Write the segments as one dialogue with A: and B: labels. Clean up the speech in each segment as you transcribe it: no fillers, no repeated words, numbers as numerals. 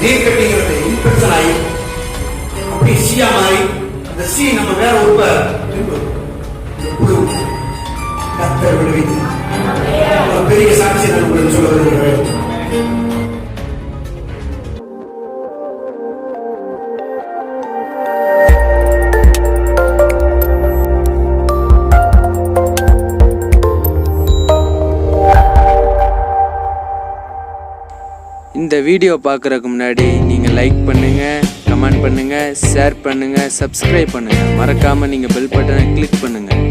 A: நீர் கட்டிங்கிறது இன்ஃபெக்ஷன் ஆகி அப்படி சீயா மாறி அந்த சீ நம்ம வேற புழு கர்த்தர் விடுவித்து ஒரு பெரிய சாட்சி நான் உங்களுக்கு சொல்ல வருகிறேன்.
B: இந்த வீடியோ பார்க்குறதுக்கு முன்னாடி நீங்கள் லைக் பண்ணுங்கள், கமெண்ட் பண்ணுங்கள், ஷேர் பண்ணுங்கள், சப்ஸ்கிரைப் பண்ணுங்கள். மறக்காமல் நீங்கள் பெல் பட்டனை கிளிக் பண்ணுங்கள்.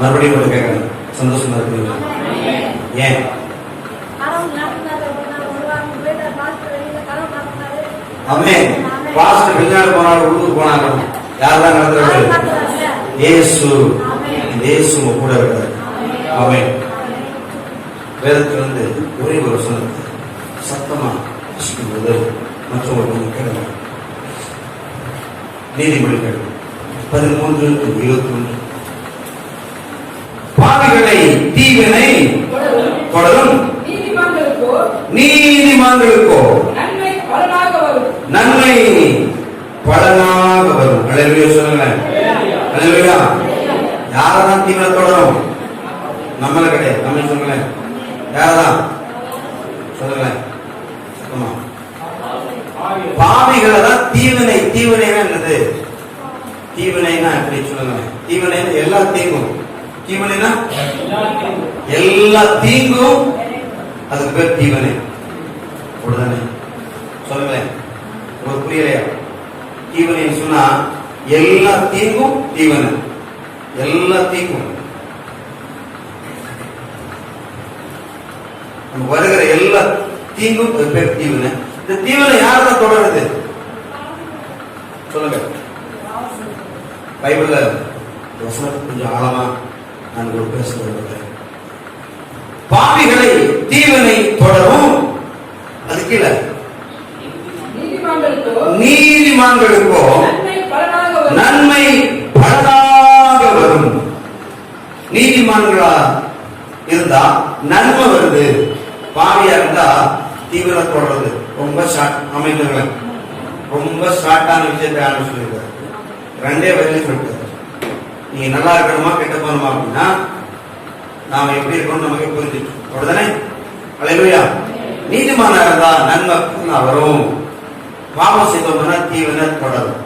A: மறுபடியும் ஒரு கேட்கறேன், சந்தோஷமா இருக்குங்களா? ஏன் ஆமென். பாஸ்டர் வெளிநாடு போனாலும் உள்ளூர் போனாலும் யாரெல்லாம் நடத்துறாரு? இயேசு. இயேசு கூட இருக்காரு. ஆமென். வேதத்திலிருந்து ஒரே ஒரு வசனத்தை சத்தமா வாசிக்கும்போது மற்றவர்கள் கேட்கலாம். நீதிமொழிகள் 13:21. பாவிகளை தீவினை தொடரும், நீதிமான்களுக்கோ நன்மை பலனாக வரும். அல்லேலூயா சொல்லுங்களேன். அல்லேலூயா. யாரதான் தீவினை தொடரும்? நம்மள கிடையாது. நம்ம சொல்லுங்களேன். யாரதான் சொல்லுங்களேன். பாவிகளை தான் தீவினை. தீவினைனா என்னது? தீவினைனா எப்படி சொல்லுங்களேன். தீவினைனா எல்லா தீங்கும். தீவினைனா எல்லா தீங்கும், அதுக்கு பேர் தீவினை. அப்படிதானே சொல்லுங்களேன். உங்களுக்கு புரியலையா? தீவினை சொன்னா எல்லா தீங்கும் தீவினை. எல்லா தீங்கும் வருகிற எல்லா தீங்கும் பேர் தீவினை. இந்த தீவினை யாருதான் தொடருது? சொல்லுங்க. பைபிள்ல கொஞ்சம் ஆழமா நான் ஒரு பேச விரும்புகிறேன். பாவிகளை தீவினை தொடரும், அது கீழே நீதிமான்களுக்கோ நன்மை பலனாக வரும். நீதிமான்களா இருந்தா நன்மை வருது, பாவியா இருந்தா தீவிர தொடர்றது. ரொம்ப ஷார்ட் அமைந்துள்ள ரொம்ப ஷார்ட்டான விஷயத்தை ஆரம்பிச்சிருக்காரு. ரெண்டே வரையிலும் சொல்லிட்டாரு. நீங்க நல்லா இருக்கணுமா கெட்ட போகணுமா அப்படின்னா நாம எப்படி இருக்கணும் நமக்கு புரிஞ்சிச்சு. அப்படிதானே? அல்லேலூயா. நீதிமானா இருந்தா நன்மை வரும், பாவம் செய்தோம்னா தீவினை தொடரும்.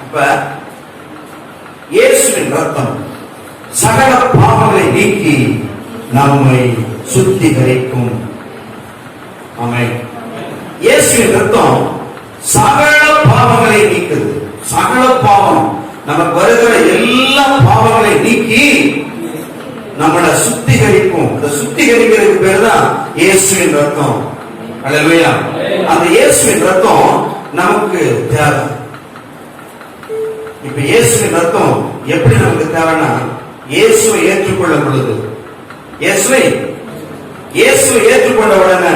A: அப்ப இயேசுவின் ரத்தம் சகல பாவங்களை நீக்கி நம்மை சுத்திகரிக்கும். ஆமென். இயேசுவின் ரத்தம் சகல பாவங்களை நீக்குது. சகல பாவம், நமக்கு வருகிற எல்லா பாவங்களை நீக்கி நம்மளை சுத்திகரிக்கும். அந்த சுத்திகரிக்கிறதுக்கு பேர் தான் இயேசுவின் ரத்தம். அல்லேலூயா. அந்த இயேசுவின் ரத்தம் நமக்கு தேவை. இப்ப இயேசுவின் ரத்தம் எப்படி நமக்கு தேவைன்னா, இயேசுவை ஏற்றுக்கொள்ளும் பொழுது, இயேசுவை ஏற்றுக்கொண்ட உடனே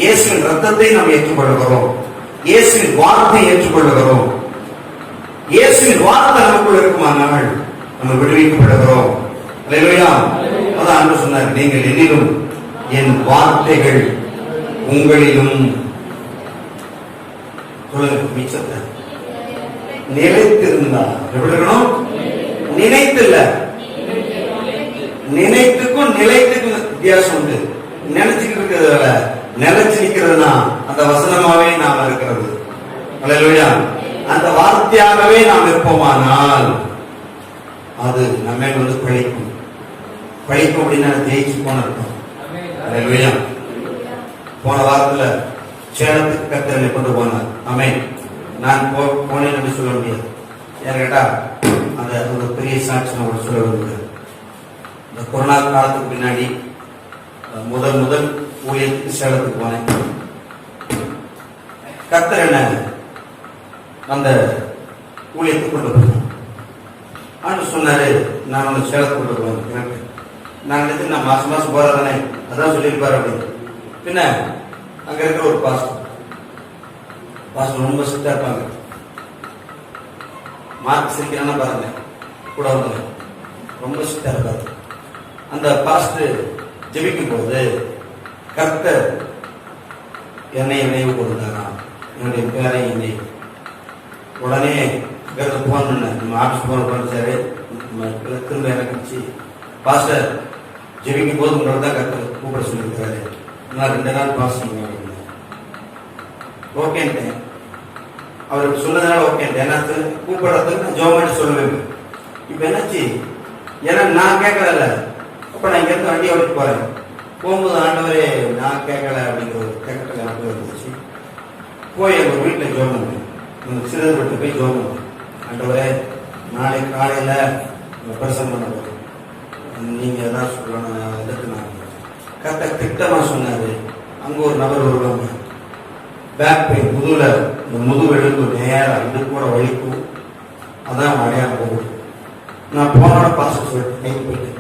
A: இயேசுவின் ரத்தத்தை நாம் ஏற்றுக்கொள்ளுகிறோம். இயேசுவின் வார்த்தை ஏற்றுக்கொள்ளுகிறோம். இயேசுவின் வார்த்தை நமக்குள் இருக்குமானால் நம்ம விடுவிக்கப்படுகிறோம். அல்லேலூயா. அதான் ஆண்டவர் சொன்னார், நீங்கள் என்னிலும் என் வார்த்தைகள் உங்களிலும் மிச்சத்தை நிலைத்திருந்தா எப்படி இருக்கணும்? நினைத்து இல்ல, நினைத்துக்கும் நிலைத்துக்கும் வித்தியாசம் உண்டு. நினைச்சுக்கிட்டு இருக்கிறத நிலைச்சு நிக்கிறதுனா அந்த வசனமாவே நாம இருக்கிறது. அல்லேலூயா. அந்த வார்த்தையாகவே நாம் இருப்போமானால் அது நம்ம வந்து பழிக்கும். பழிக்கும் அப்படின்னா ஜெயிச்சு போன இருக்கும். அல்லேலூயா. போன வாரத்துல சேலத்துக்கு கர்த்தர் கொண்டு போனார். ஆமென். நான் போனேன் என்று சொல்ல முடியாது. ஏன்னு கேட்டா அந்த ஒரு பெரிய சாட்சி நான் சொல்ல விரும்புகிறேன். இந்த கொரோனா காலத்துக்கு பின்னாடி முதல் ஊழியத்துக்கு சேலத்துக்கு போனேன். கர்த்தர் என்ன அந்த ஊழியத்துக்கு கொண்டு போனேன். ஆண்டு சொன்னாரு, நான் உனக்கு சேலத்துக்கு கொண்டு போவேன். நான் நினைச்சு நான் மாசம் போறதானே, அதான் சொல்லியிருப்பாரு அப்படின்னு. பின்ன அங்க இருக்கிற ஒரு பாஸ்டர் ரொம்ப ஸ்ட்ரிக்டா இருப்பாங்க. மார்க் சிரிக்கிறானா பாருங்க, கூட வந்து ரொம்ப ஸ்ட்ரிக்டா இருப்பாரு. அந்த பாஸ்டர் ஜெபிக்கும் போது கர்த்தர் என்னை நினைவு கொடுத்தாராம், என்னுடைய பேரை என்னை உடனே போன் பண்ண நம்ம ஆபீஸ் போன பண்ணிச்சாரு. திரும்ப எனக்கு பாஸ்டர் ஜெபிக்கும் போது உங்களோட தான் கர்த்தர் கூப்பிட சொல்லியிருக்கிறாரு, நான் 2 நாள் பாஸ்டர் ஓகேன்ட்டேன். அவருக்கு சொன்னதுனால ஓகேன்ட்டேன். ஏன்னா கூப்பிடுறதுக்கு நான் ஜோமெண்ட் சொல்லுவேன். இப்ப என்னாச்சு, ஏன்னா நான் கேட்கல, அப்ப நான் இங்க இருந்து வண்டியை ஓட்டிட்டு போறேன். போகும்போது ஆண்டவரே நான் கேட்கல அப்படிங்கிற ஒரு கேட்கல எனக்கு இருந்துச்சு. போய் எங்க வீட்டுல ஜோமெண்ட் சிறுவர் வீட்டு போய் ஜோமெண்ட், ஆண்டவரே நாளைக்கு காலையில பிரசங்கம் பண்ண போறேன், நீங்க எதாவது சொல்லணும் எதுக்கு நான் கரெக்டா திட்டமா சொன்னாரு. அங்க ஒரு நபர் வருவாங்க, பேக் பெயின் முதுகுல முதுகு எடுப்பு நேரம் இது கூட வலிக்கும், அதான் அடையாளம் போகுது. நான் போனோட பாஸ்டர் சொல்லிட்டு கை போயிட்டேன்.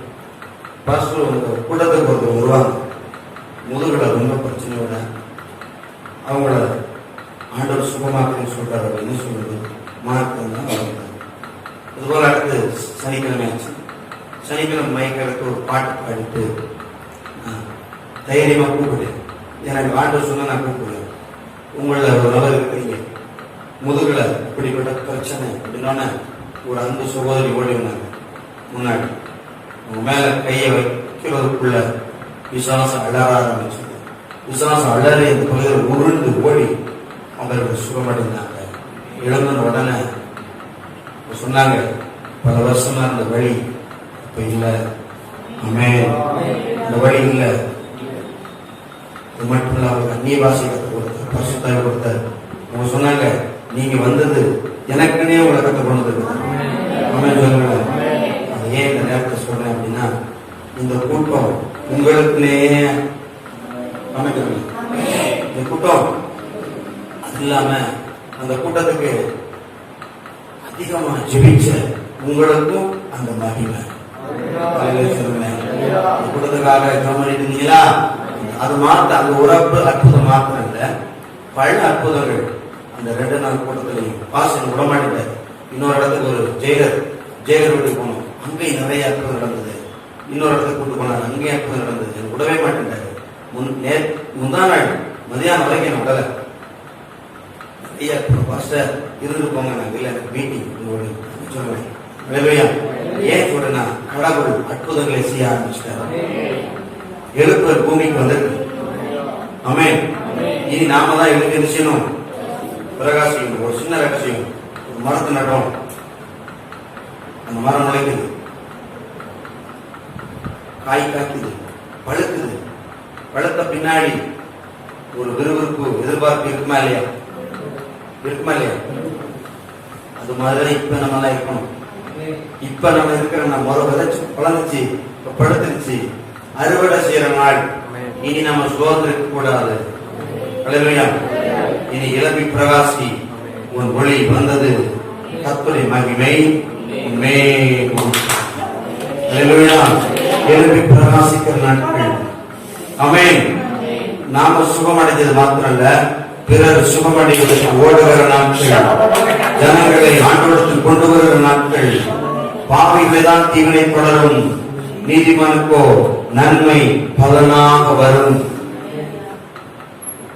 A: பாஸ்டர் கூட்டத்துக்கு ஒருத்தர் வருவாங்க, முதுகுல ரொம்ப பிரச்சனையோட, அவங்கள ஆண்டவர் சுகமாக்குன்னு சொல்றாரு அப்படின்னு சொல்லுது. மார்க்கம் தான் வளர்ந்தாங்க. அதுபோல அடுத்து சனிக்கிழமை ஆச்சு. சனிக்கிழமை மைக்கு ஒரு பாட்டு பாடிட்டு தைரியமா கூப்பிட்டேன். எனக்கு ஆண்டவர் சொன்னா நான் கூப்பிடுவேன். உங்கள ஒரு நபர் இருக்கிறீங்க, முதுகுல இப்படிப்பட்ட பிரச்சனை அப்படின்னா ஒரு அன்பு சகோதரி ஓடி வந்தாங்க. முன்னாடி உங்க மேல கையை வைக்கிறதுக்குள்ள விசுவாசம் அழற ஆரம்பிச்சு. விசுவாசம் அழற இந்த பகுதியில் உருண்டு ஓடி அவங்களுக்கு சுகமடைந்தாங்க. எழுந்த உடனே சொன்னாங்க, பல வருஷமா இருந்த வழி இப்ப இல்ல, இந்த வழி இல்ல. இது மட்டும் இல்ல, அவருக்கு அந்நிய பாஷை கற்றுக் கொடுத்தார், பரிசுத்தாய் கொடுத்தார். அவங்க சொன்னாங்க, நீங்க வந்தது எனக்குன்னே உங்களை கற்றுக் கொண்டது. சொல்லுங்க. அது ஏன் இந்த நேரத்தை சொல்றேன் அப்படின்னா, இந்த கூட்டம் உங்களுக்குன்னே அமைக்கணும். இந்த கூட்டம் அது இல்லாம அந்த கூட்டத்துக்கு அதிகமா ஜெபிச்ச உங்களுக்கும் அந்த மகிமை. கூட்டத்துக்காக ஜெபம் பண்ணிட்டு இருந்தீங்களா? அது மாத்த அந்த ஒரு அற்புதம் மாத்திரம் இல்ல, பல அற்புதங்கள் அந்த 2 நாள் கூட்டத்திலையும். பாசன் விடமாட்டேன். இன்னொரு இடத்துக்கு ஒரு ஜெயகர் வீட்டுக்கு போனோம், அங்கேயும் நிறைய அற்புதம் நடந்தது. இன்னொரு இடத்துக்கு கூட்டு போனாங்க, அங்கேயும் அற்புதம் நடந்தது. எனக்கு விடவே மாட்டேன்டாரு. முந்தா நாள் மதியானம் வரைக்கும் நான் விடல. நிறைய பாஸ்டர் இருந்துட்டு போங்க, நாங்க இல்ல எனக்கு மீட்டிங் சொல்லுவேன். ஏன் சொல்றேன்னா, கடவுள் அற்புதங்களை செய்ய ஆரம்பிச்சிட்டாரு. எழுப்புதல் பூமிக்கு வந்திருக்கு. ஆமென். இனி நாம தான் எழுதி செய்யணும், பிரகாசிக்கணும். ஒரு சின்ன ரகசியம், ஒரு மரத்தை நடுறோம், அந்த மரம் முளைக்குது, காய் காய்க்குது, பழுக்குது. பழுத்த பின்னாடி ஒரு விறுவிறுப்பு எதிர்பார்ப்பு இருக்குமா இல்லையா? இருக்குமா இல்லையா? அது மாதிரி இப்ப நம்ம எல்லாம் இருக்கணும். இப்ப நம்ம இருக்கிற நம்ம விதைச்சு பழந்துச்சு, படுத்துருச்சு, அறுவடை செய்யற நாள். இனி நம்ம சோர்ந்திருக்க கூடாது. அல்லேலூயா. இனி இளமை பிரகாசி, உன் ஒளி வந்தது, கர்த்தருடைய மகிமை எழுப்பி பிரகாசிக்கிற நாட்கள். ஆமென். நாம சுகமடைந்தது மாத்திரல்ல, பிறர் சுகமடைவதற்கு ஓடுகிற நாட்கள், ஜனங்களை ஆண்டவரத்தில் கொண்டு வருகிற நாட்கள். பாவிகளை தான் தீவினை தொடரும், நீதிமானுக்கோ நன்மை பலனாக வரும்.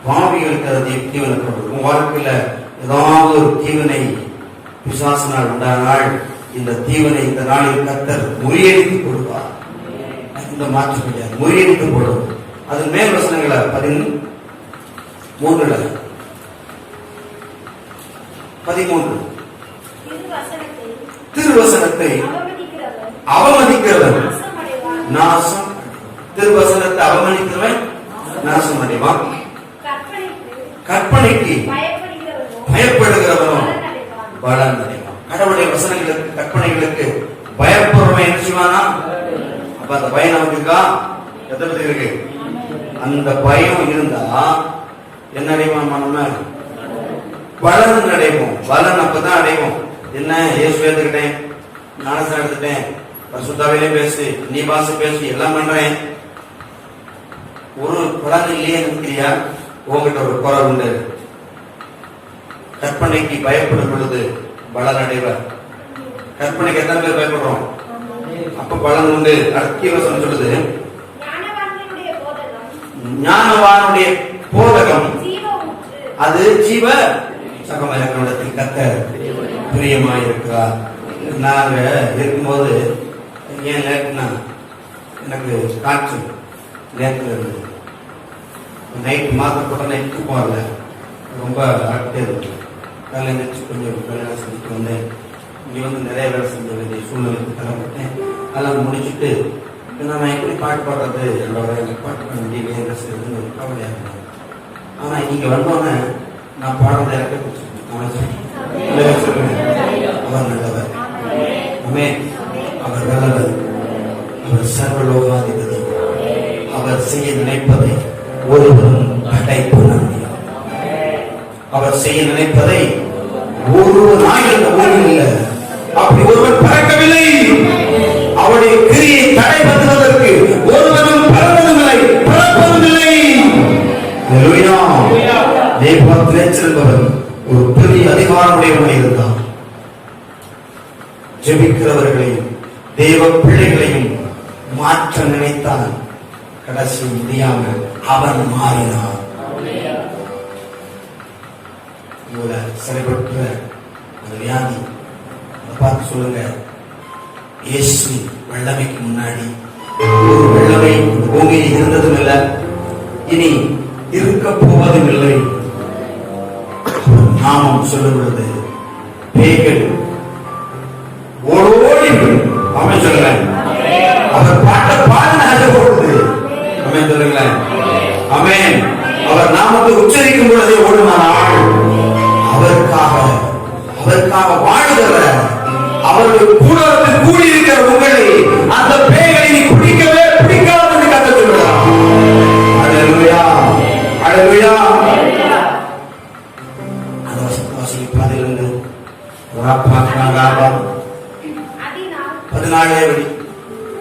A: பாவிகளுக்கு அது தீவினை தொடரும். உன் வாழ்க்கையில ஏதாவது ஒரு தீவினை பிசாசினால் உண்டானால், இந்த தீவினை இந்த நாளில் கர்த்தர் முறியடித்துக் கொடுப்பார். இந்த மாற்று கிடையாது, முறியடித்துக் கொள்ளும். அது மேல் வசனங்களை 13 திருவசனத்தை அவமதிக்கிறவன் நாசம். திருவசனத்தை அவமதிக்கிறவன் நாசம் அடைவான். கற்பனைக்கு பயப்படுகிறவனும் பலன் அடைவான். கடவுளுடைய வசனங்களுக்கு கற்பனைகளுக்கு பயப்படுறவன் என்ன செய்வானா? அப்ப அந்த பயம் நமக்கு இருக்கா? எத்தனை பேர் இருக்கு? அந்த பயம் இருந்தா என்ன அடைவோம்? நம்ம பலன் அடைவோம். பலன் அப்பதான் அடைவோம். என்ன, இயேசு எடுத்துக்கிட்டேன், ஞானஸ்நானம் எடுத்துட்டேன், பரிசுத்தாவிலே பேசு, நீ பாச பேசு, எல்லாம் பண்றேன், ஒரு பலன் இல்லையே நினைக்கிறியா? உங்ககிட்ட ஒரு குறை உண்டு. கற்பனைக்கு பயப்படும் பொழுது பலன் அடைவர். கற்பனைக்கு எத்தனை பேர் பயப்படுறோம்? அப்ப பலன் உண்டு. அடுத்த வசனம் சொல்லுது, ஞானவானுடைய போதகம் அது ஜீவ சகமத்தில் கர்த்தர் பிரியமாயிருக்கிறார். நாங்க இருக்கும்போது ஏன் லேட்னா எனக்கு காற்று நேரத்தில் இருந்தது. நைட் மாற்றப்பட்ட நைட் தூக்கம் வரல, ரொம்ப அழகிட்டே இருக்கு. காலையில் நினைச்சு கொஞ்சம் வேலை செஞ்சுட்டு வந்தேன். இங்கே வந்து நிறைய வேலை செஞ்ச வேண்டிய சூழ்நிலைக்கு தரப்பட்டேன். அதெல்லாம் முடிச்சுட்டு நான் எப்படி பாட்டு பாடுறது, என்னோட பாட்டு பண்ண முடியல, என்ன செய்யறதுன்னு ஒரு கவலையாக இருந்தேன். ஆனா இங்க வந்தோன்னே நான் பாடுறதை இறக்க சொல்லுவேன். அவர் நல்லவர், அவர் நல்லவர், அவர் சர்வலோகாதிபதி. அவர் செய்ய நினைப்பதை ஒருவரும் தடைப்பு நம்பினார். அவர் செய்ய நினைப்பதை ஒரு நாயில் இல்லை, அப்படி ஒருவன் பறக்கவில்லை. அவருடைய கிரியை தடைபடுவதற்கு ஒருவனும் பறப்பதுமில்லை, பறப்பதுமில்லை. தேவத்திலே செல்பவன் ஒரு பெரிய அதிகாரமுடையவனாக இருந்தான். ஜெபிக்கிறவர்களையும் தேவ பிள்ளைகளையும் மாற்ற நினைத்தான். கடைசி முடியாமல் அவன் மாறினான். சிறைப்பட்ட அந்த வியாதி பார்த்து சொல்லுங்க, இயேசு வெள்ளமைக்கு முன்னாடி ஒரு வெள்ளமை பூமியில் இருந்ததும் இல்லை, இனி இருக்க போவதும் இல்லை. நாமம் சொல்லும் பொழுது பேய்கள் ஓடோடி அவன் சொல்லுங்களேன், அவர் பாட்ட பாடின போடுது. அவன் சொல்லுங்களேன், அவன் அவர் நாமத்தை உச்சரிக்கும் பொழுதே ஓடுமானால் அவருக்காக வாழுகிற அவருடைய கூடத்தில் கூடியிருக்கிற உங்களை அந்த பேய்களை நீ பிடிக்கவே பிடிக்காது என்று கத்த சொல்கிறார். அல்லேலூயா, அல்லேலூயா. அந்த வசனத்தை பாதிலிருந்து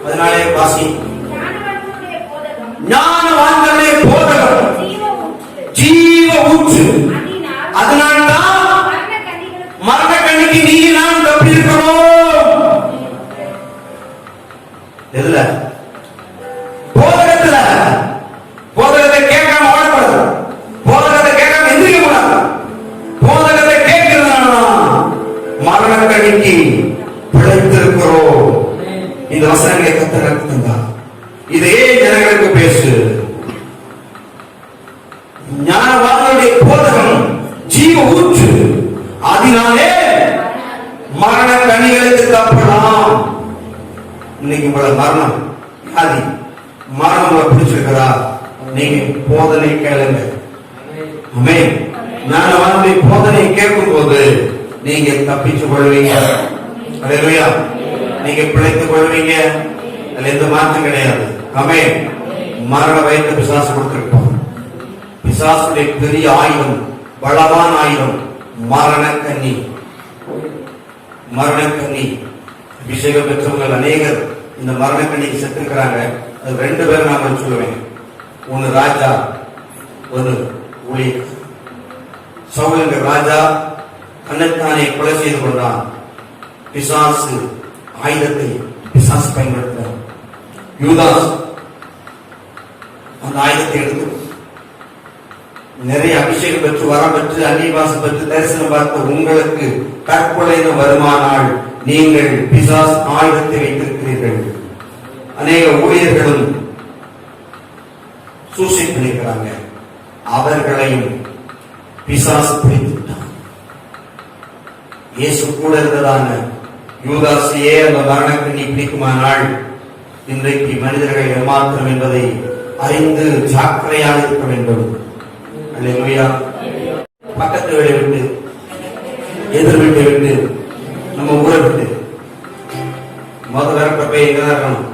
A: 14 வாசி. ஞானவான்களுடைய போதகம் ஜீவ ஊற்று. அதனால்தான் மரண கண்ணிக்கு நீ நான் தப்பி இருக்கணும். எதுல? போதகத்துல. போதகத்தை கேட்காம ஓடக்கூடாது, போதகத்தை கேட்காம எந்திரிக்க கூடாது. போதகத்தை கேட்கிறதுனாலதான் மரண கண்ணிக்கு பிழைத்திருக்கிறோம். இந்த வசனங்களை கர்த்தர் தந்தார். இதே ஜனங்களுக்கு பேசு. ஞானவான்களுடைய போதகம் ஜீவ ஊற்று, அதனாலே மரண கனிகளுக்கு தப்பலாம். இன்னைக்கு உங்களை மரணம் வியாதி மரணம் உங்களை பிடிச்சிருக்கிறா, நீங்க போதனை கேளுங்க. ஆமென். ஞானவான்களுடைய போதனை கேட்கும் போது நீங்க தப்பிச்சு கொள்வீங்க. அல்லேலூயா. நீங்க பிழைத்துக் கொள்வீங்க. அதுல எந்த மாற்றம் கிடையாது. ஆமென். மரண பயத்தை பிசாசு கொடுத்திருப்பான். பிசாசுடைய பெரிய ஆயுதம், பலவான ஆயுதம் மரணக்கண்ணி. மரணக்கண்ணி அபிஷேகம் பெற்றவர்கள் அநேகர் இந்த மரணக்கண்ணிக்கு செத்துக்கிறாங்க. அது 2 பேர் நான் சொல்லுவேன். ஒன்னு ராஜா, ஒன்னு ஊழியர். சவுல் என்ற ராஜா தன்னைத்தானே கொலை செய்து கொண்டான். பிசாசு ஆயுதத்தை பிசாசு பயன்படுத்தினார். யூதாஸ் அந்த ஆயுதத்தை எடுத்து நிறைய அபிஷேகம் பெற்று வரம் பெற்று அன்னிவாசம் பெற்று தரிசனம் பார்த்த உங்களுக்கு தற்கொலை வருமானால் நீங்கள் பிசாஸ் ஆயுதத்தை வைத்திருக்கிறீர்கள். அநேக ஊழியர்களும் சூசைட் பண்ணிக்கிறாங்க. அவர்களையும் பிசாசு பிடித்துட்டான். இயேசு கூட இருந்ததான யூதாசையே அந்த மரணக்கண்ணி பிடிக்குமானால் இன்றைக்கு மனிதர்கள் ஏமாற்றம் என்பதை அறிந்து ஜாக்கிரதையாக இருக்க வேண்டும். அல்லேலூயா. பக்கத்து வீட்டை விட்டு, எதிர் வீட்டை விட்டு, நம்ம ஊரை விட்டு முதல் வரப்ப எங்கதான் இருக்கணும்?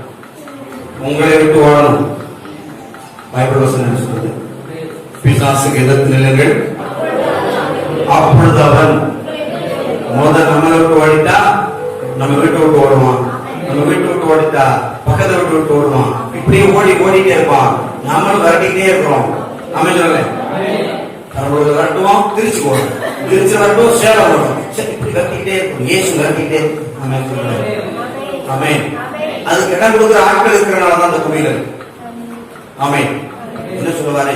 A: உங்களை விட்டு ஓடணும். பைபிள் வசனம் சொல்லுது, பிசாசுக்கு எதிர்த்து நில்லுங்கள், அப்பொழுது அவன். முதல் நம்மளை விட்டு ஓடிட்டா நம்ம வீட்டை விட்டு ஓடுவான், நம்ம வீட்டை விட்டு ஓடிட்டா பக்கத்தை விட்டு ஓடுவான். இப்படியே ஓடிட்டே இருப்பான். நம்மளும் விரட்டிக்கிட்டே இருக்கிறோம். நம்ம சொல்ல பெரம்பலூர்ல விரட்டுவோம், திருச்சி போடும், திருச்சி விரட்டுவோம், சேலம் போடும். சரி, இப்படி விரட்டிக்கிட்டே இருக்கும், இயேசு விரட்டிக்கிட்டே இருக்கும். ஆமென் சொல்லுங்க. ஆமென். அதுக்கு இடம் கொடுக்குற ஆட்கள் இருக்கிறனாலதான் அந்த குடிகள். ஆமென். என்ன சொல்லுவாரு?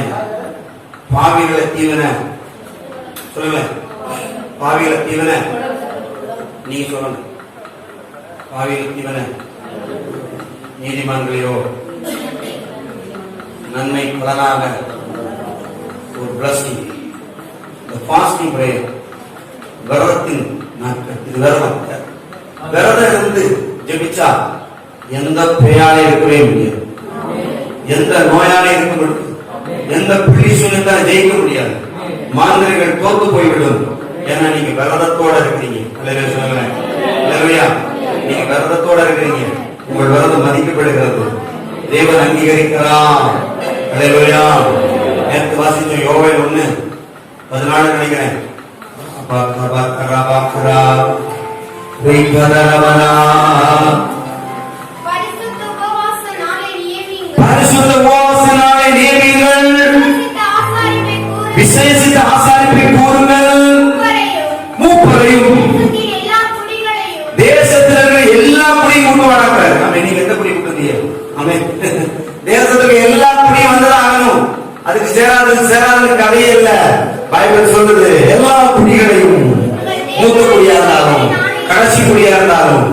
A: பாவிகளை தீவன சொல்லுங்க, பாவிகளை தீவன நீங்க சொல்லுங்க, பாவிகளை தீவன நீதிமான்களையோ நன்மை பலனாக ஒரு பிளஸிங். இந்த ஃபாஸ்டிங் பிரேயர், விரதத்தின் நாட்கள், இது விரதம். விரதம் இருந்து ஜெபிச்சா எந்த பேயாலே இருக்கவே முடியாது, எந்த நோயாலே இருக்க முடியாது, எந்த பிள்ளி சூழ்நிலை ஜெயிக்க முடியாது, மாந்திரிகள் தோத்து போய்விடும். ஏன்னா நீங்க விரதத்தோட இருக்கிறீங்க. அல்லேலூயா. நீங்க விரதத்தோட இருக்கிறீங்க, உங்கள் விரதம் மதிக்கப்படுகிறது, தேவன் அங்கீகரிக்கிறார். அல்லேலூயா. நேற்று வாசிச்ச யோவேல் 1:14 நினைக்கிறேன். பரிசுத்த உபவாச நாளை நியமியுங்கள், விசேஷித்த ஆசாரிப்பை கூறுங்கள், மூப்பரையும் தேசத்தில் இருக்கிற எல்லா குடியும் கொண்டு வராங்க. நீங்க எந்த குடி கொடுத்தீங்க? தேசத்துக்கு எல்லா குடியும் வந்துதான் ஆகணும். அதுக்கு சேராது கதையே இல்ல. பைபிள் சொல்றது எல்லா குடிகளையும், மூத்த குடியா இருந்தாலும், கடைசி குடியா இருந்தாலும்,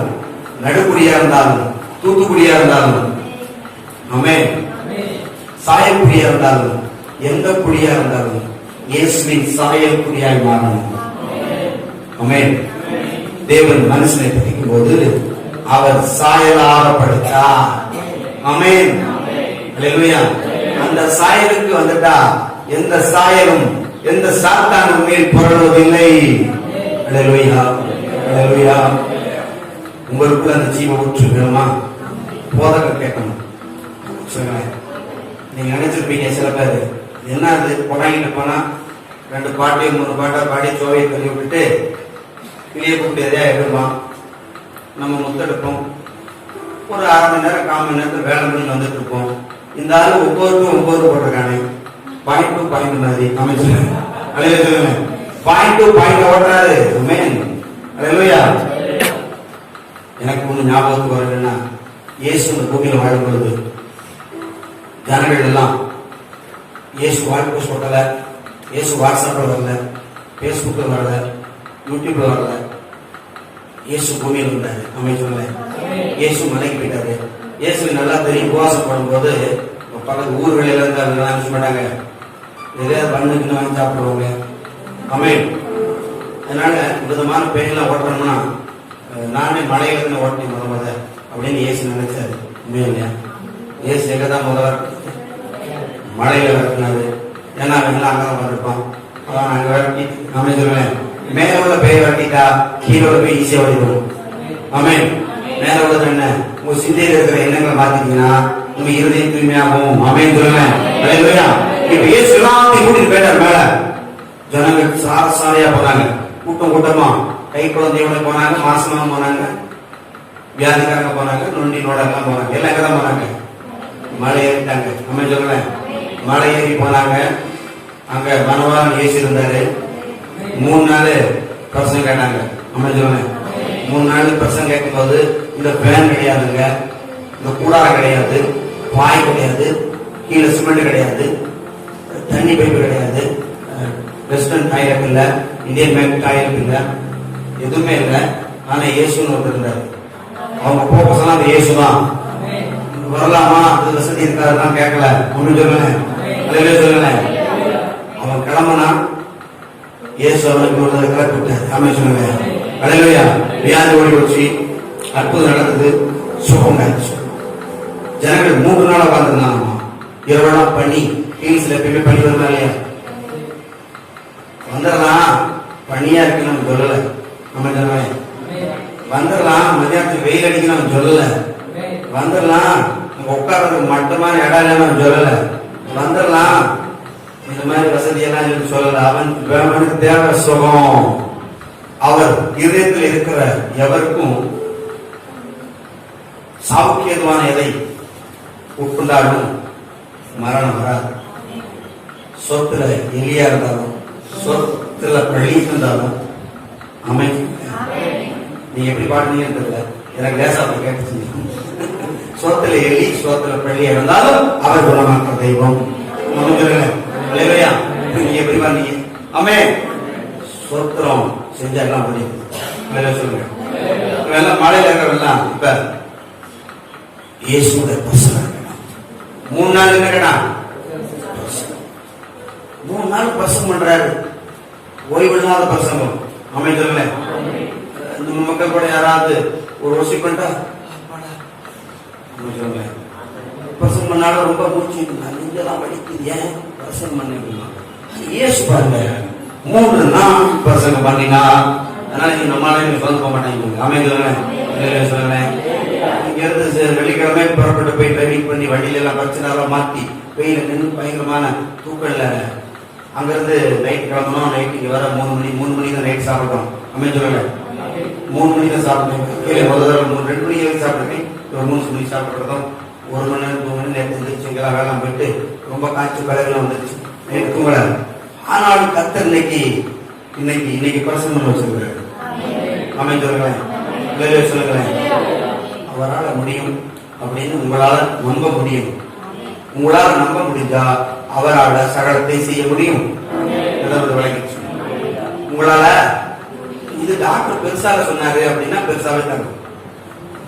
A: நடுக்குடியா இருந்தாலும், தூத்துக்குடியா இருந்தாலும், ஆமென், சாயல் குடியா இருந்தாலும், எந்த குடியா இருந்தாலும் இயேசுவின் சாயல் குடியாய் மாறணும். ஆமென். தேவன் மனுஷனை படைக்கும் போது அவர் சாயலாக படைத்தார். ஆமென். அல்லேலூயா. அந்த சாயலுக்கு வந்துட்டா எந்த சாயலும் எந்த சாத்தானும் மேல் புரளுவதில்லை. அல்லேலூயா. அல்லேலூயா. உங்களுக்குள்ள அந்த ஜீவ ஊற்று வேணுமா? போதகம் கேட்கணும். சொல்லுங்க. நீங்க நினைச்சிருப்பீங்க சில பேர், என்ன அது கொண்டாங்கிட்டு போனா 2 பாட்டு 3 பாட்டா பாடி சோவையை தள்ளி விட்டுட்டு கிளிய கூப்பிட்டு எடுப்பான். நம்ம முத்தெடுப்போம், ஒரு 1/2 மணி நேரம் 1/4 மணி நேரத்தில் வேலை பண்ணி வந்துட்டு இருப்போம். இந்த ஆளு 9 போட்டிருக்கானே, பாயிண்ட் டு பாயிண்ட் மாதிரி அமைச்சு அலையில சொல்லுங்க, பாயிண்ட் டு பாயிண்ட் ஓட்டுறாரு. அல்லேலூயா. எனக்கு ஒண்ணு ஞாபகத்துக்கு வரலன்னா, இயேசு இந்த பூமியில வாழும் பொழுது ஜனங்கள் எல்லாம் இயேசு வாய்ஸ் போஸ்ட் போட்டல, இயேசு வாட்ஸ்அப்ல வரல, பேஸ்புக்ல வரல, யூடியூப்ல வரல, இயேசு பூமியில் இருந்தாரு. அமைச்சர்ல இயேசு மலைக்கு போயிட்டாரு. இயேசு நல்லா தெரியும், உபவாசம் பண்ணும்போது பக்கத்து ஊர்களில் இருந்து நினைச்ச மாட்டாங்க, எதையாவது பண்ணுக்குன்னு வாங்கி சாப்பிடுவாங்க. ஆமென். அதனால விதமான பேரெல்லாம் ஓட்டணும்னா நானே மலையில இருந்து ஓட்டி முதல்ல அப்படின்னு இயேசு நினைச்சாரு. உண்மையா இல்லையா? இயேசு எங்கதான் முதல்ல மலையில விரட்டினாரு. ஏன்னா அவங்கெல்லாம் அங்கதான் வந்திருப்பான். அதான் நாங்க விரட்டி அமைச்சிருவேன். மேல உள்ள பேர் விரட்டிட்டா கீழே உள்ள போய் ஈஸியா ஓடிடும். ஆமென். மேல உள்ளது என்ன? உங்க சிந்தையில இருக்கிற எண்ணங்களை மாத்திட்டீங்கன்னா உங்க இருதயம் தூய்மையாகும். ஆமென் சொல்லுவேன். இப்ப இயேசு எல்லாத்தையும் கூட்டிட்டு போயிட்டார் மேல. ஜனங்கள் சாலையா போனாங்க, கூட்டம் கூட்டமா, கை குழந்தையோட போனாங்க, மாசமா போனாங்க, வியாதிக்காரங்க போனாங்க, நொண்டி நோடெல்லாம் போனாங்க. எல்லாம் எங்கதான் போனாங்க? மலை ஏறிட்டாங்க. ஆமென் சொல்லுவேன். மலை ஏறி போனாங்க. அங்க மனவாளன் இயேசு இருந்தாரு. 3 நாள் பிரசங்கம் கேட்டாங்க. ஆமென் சொல்லுவேன். 3 நாள் பிரசங்கம் கேட்கும் போது இந்த ஃபேன் கிடையாதுங்க, இந்த கூடாரம் கிடையாது, பாய் கிடையாது, கீழே சிமெண்ட் கிடையாது, தண்ணி பைப்பு கிடையாது, வெஸ்டர்ன் டாய்லெட் இல்ல, இந்தியன் பேங்க் டாய்லெட் இல்ல, எதுவுமே இல்லை. ஆனா இயேசுன்னு ஒருத்தர் இருந்தாரு. அவங்க போக்கஸ் எல்லாம் அந்த இயேசு தான். வரலாமா, அது வசதி இருக்காதுலாம் கேட்கல. ஒண்ணு சொல்லுங்க, சொல்லுங்க. அவன் கிளம்புனா இயேசு அவனுக்கு ஒரு கிளப்பி விட்டார். ஆமென் சொல்லுங்க. அல்லேலூயா. வியாதி ஓடி போச்சு, அற்புதம் நடந்தது, சுகம் ஆயிடுச்சு. ஜனங்கள் 3 நாள் உட்கார்ந்துருந்தாங்க. இரவெல்லாம் பண்ணி, ஹீல்ஸ்ல எப்பயுமே பண்ணி வருதா இல்லையா? வந்துடலாம், பனியா இருக்கு நம்ம சொல்லல. நம்ம சொல்லுவேன். வந்துடலாம், மதியானத்துக்கு வெயில் அடிக்க நம்ம சொல்லல. வந்துடலாம், உட்கார்றதுக்கு மட்டமான இடம் இல்லைன்னு நம்ம சொல்லல. வந்துடலாம், இந்த மாதிரி வசதி எல்லாம் சொல்லல. அவனுக்கு தேவை சுகம். அவர் இதயத்தில் இருக்கிற எவருக்கும் சாவுக்கு ஏதுவான எதை உட்கொண்டாலும் மரணம் வராது. சொத்துல எலியா இருந்தாலும் சொத்துல பள்ளி இருந்தாலும் அமைதி. நீங்க எப்படி பாடுனீங்கன்னு தெரியல, எனக்கு லேசா அப்படி கேட்டுச்சு. சொத்துல எலி சொத்துல பள்ளி இருந்தாலும் அவர் குணமாக்குற தெய்வம். நீங்க எப்படி பாருங்க? ஆமே சொத்திரம் செஞ்சாலாம் முடியும் சொல்லுங்க. மழையில இருக்கிறவெல்லாம் இப்ப இயேசுடைய பசங்க 3 நாள் இருக்கடா, 3 நாள் பசங்க பண்றாரு, ஓய்வில்லாத பசங்க. அமைச்சர்ல நம்ம மக்கள் கூட யாராவது ஒரு வசி பண்ணிட்டா பசங்க பண்ணாலும் ரொம்ப மூச்சு நெஞ்செல்லாம் வலிக்குது, ஏன் பசங்க பண்ண இயேசு பாருங்க 3 நாள் பசங்க பண்ணினா. அதனால நீங்க நம்மளால சொல்ல போக மாட்டாங்க. அமைச்சர் சொல்லுங்க. இங்க இருந்து வெள்ளிக்கிழமை புறப்பட்டு போய் டிரைவிங் பண்ணி வண்டியில எல்லாம் பிரச்சனை மாத்தி வெயில நின்று பயங்கரமான தூக்கல்ல அங்கிருந்து நைட் கிளம்பணும். நைட் இங்க வர 3 மணி தான் நைட் சாப்பிடுறோம். அமைச்சர் 3 மணி தான் சாப்பிடுறேன். முதல்ல 2 மணி வரைக்கும் சாப்பிடுறேன். ஒரு 3 மணி சாப்பிடுறதும் 1 மணி நேரம் 2 மணி நேரத்து இருந்துச்சு. இங்கெல்லாம் வேலை போயிட்டு ரொம்ப காய்ச்சல் கலைகள் வந்துருச்சு. நைட்டு தூங்கல. ஆனாலும் கத்தர் இன்னைக்கு பரிசு வச்சிருக்கிறாரு. அமைச்சர்களே சொல்லுங்களேன், அவரால் முடியும் அப்படின்னு உங்களால நம்ப முடியும். உங்களால் நம்ப முடிஞ்சா அவரால் சகலத்தை செய்ய முடியும். உங்களால இது டாக்டர் பெருசாக சொன்னாரு அப்படின்னா பெருசாவே தரும்.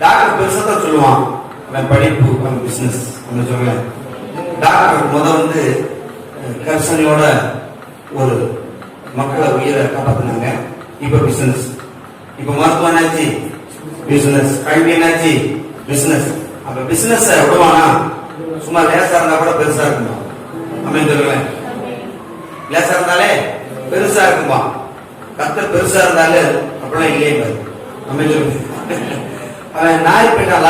A: டாக்டர் பெருசா தான் சொல்லுவான், அவன் படிப்பு, அவன் பிசினஸ். சொல்ல டாக்டர் வந்து கர்சனையோட ஒரு மக்களை உயிரை காப்பாத்தினாங்க. இப்ப பிசினஸ். இப்ப மருத்துவம் என்னாச்சு? பிசினஸ். கல்வி என்னாச்சு? பிசினஸ். அப்ப பிசினஸ் விடுவானா? சும்மா லேசா இருந்தா கூட பெருசா இருக்குமா? அமைந்துருங்களேன். லேசா இருந்தாலே பெருசா இருக்குமா? கத்தர் பெருசா இருந்தாலே அப்படிலாம் இல்லையே பாரு. அமைந்துருங்க. அவன் நாய் போயிட்டான்.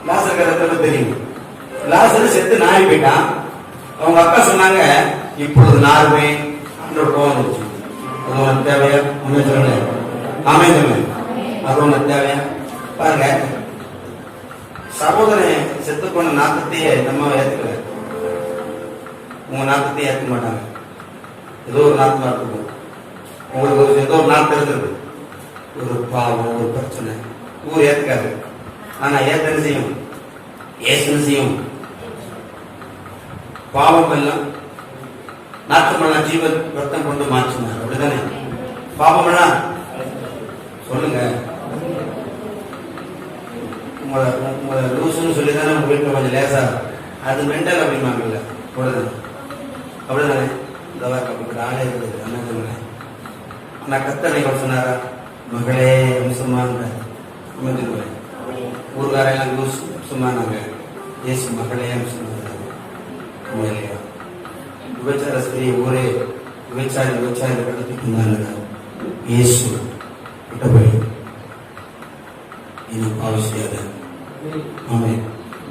A: லாசர் கதை தெரியும். லாசர் செத்து நாய் போயிட்டான். அவங்க அக்கா சொன்னாங்க, இப்பொழுது நாருமே கோவம் வச்சு அது ஒன்று தேவையா? அமைந்துருங்க. அது ஒன்று தேவையா? பாருங்க, சகோதரன் செத்து போன நாக்கத்தையே நம்ம ஏத்துக்கல. உங்க நாக்கத்தையே ஏற்க மாட்டாங்க. ஏதோ ஒரு நாக்கமா இருக்கும். உங்களுக்கு ஏதோ ஒரு நாக்கு இருக்குது, ஒரு பாவம், ஒரு பிரச்சனை, ஊர் ஏத்துக்காது. ஆனா ஏத்தனை செய்யும், ஏசனை செய்யும். பாவம் எல்லாம் நாத்தமெல்லாம் ஜீவ ரத்தம் கொண்டு மாற்றினார். அப்படிதானே? பாவம் எல்லாம் சொல்லுங்க. உங்களை லூசுன்னு சொல்லிதானே உங்க வீட்டுல கொஞ்சம் லேசா அது மெண்டல் அப்படிமாங்கல்ல. அப்படிதானே? இந்த வாரம் ஆளே இருக்குது. அண்ணன் ஆனா கத்தனை சொன்னாரா? மகளே சும்மாங்க. அமைஞ்சிருவேன். ஊர்காரெல்லாம் லூஸ் சும்மானாங்க. ஏசு மகளே சொன்னாங்க. விபச்சார ஸ்திரீ ஊரே விபச்சாரி கடத்திட்டு இயேசு கிட்ட போய் இன்னும் அவசியம்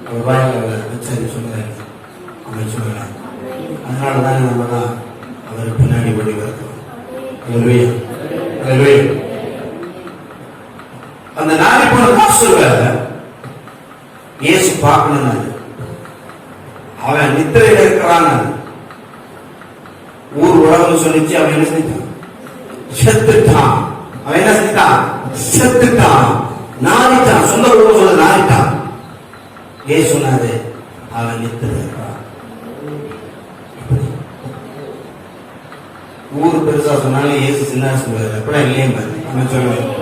A: அவர் வாயில விபச்சாரி சொல்லுறாரு. அவன் சொல்லுறாங்க. அதனாலதான் நம்ம தான் அவர் பின்னாடி ஓடி வருகிறோம். அந்த நாளை போன சொல்லுவாங்க, இயேசு பார்க்கணும். அவன் நித்திரையில இருக்கிறான். ஊர் உலகம் சொல்லிச்சு. அவன் என்ன செஞ்சான்? செத்துட்டான். அவன் என்ன செஞ்சான்? செத்துட்டான். நாரிட்டான். சொந்த குடும்பம் சொல்ல நாரிட்டான். ஏன் சொன்னாரு? அவன் நித்திரை இருக்கிறான். ஊர் பெருசா சொன்னாலும் ஏசு சின்ன சொல்லுவாரு. அப்படிலாம் இல்லையே பாரு. அவன் சொல்லுவேன்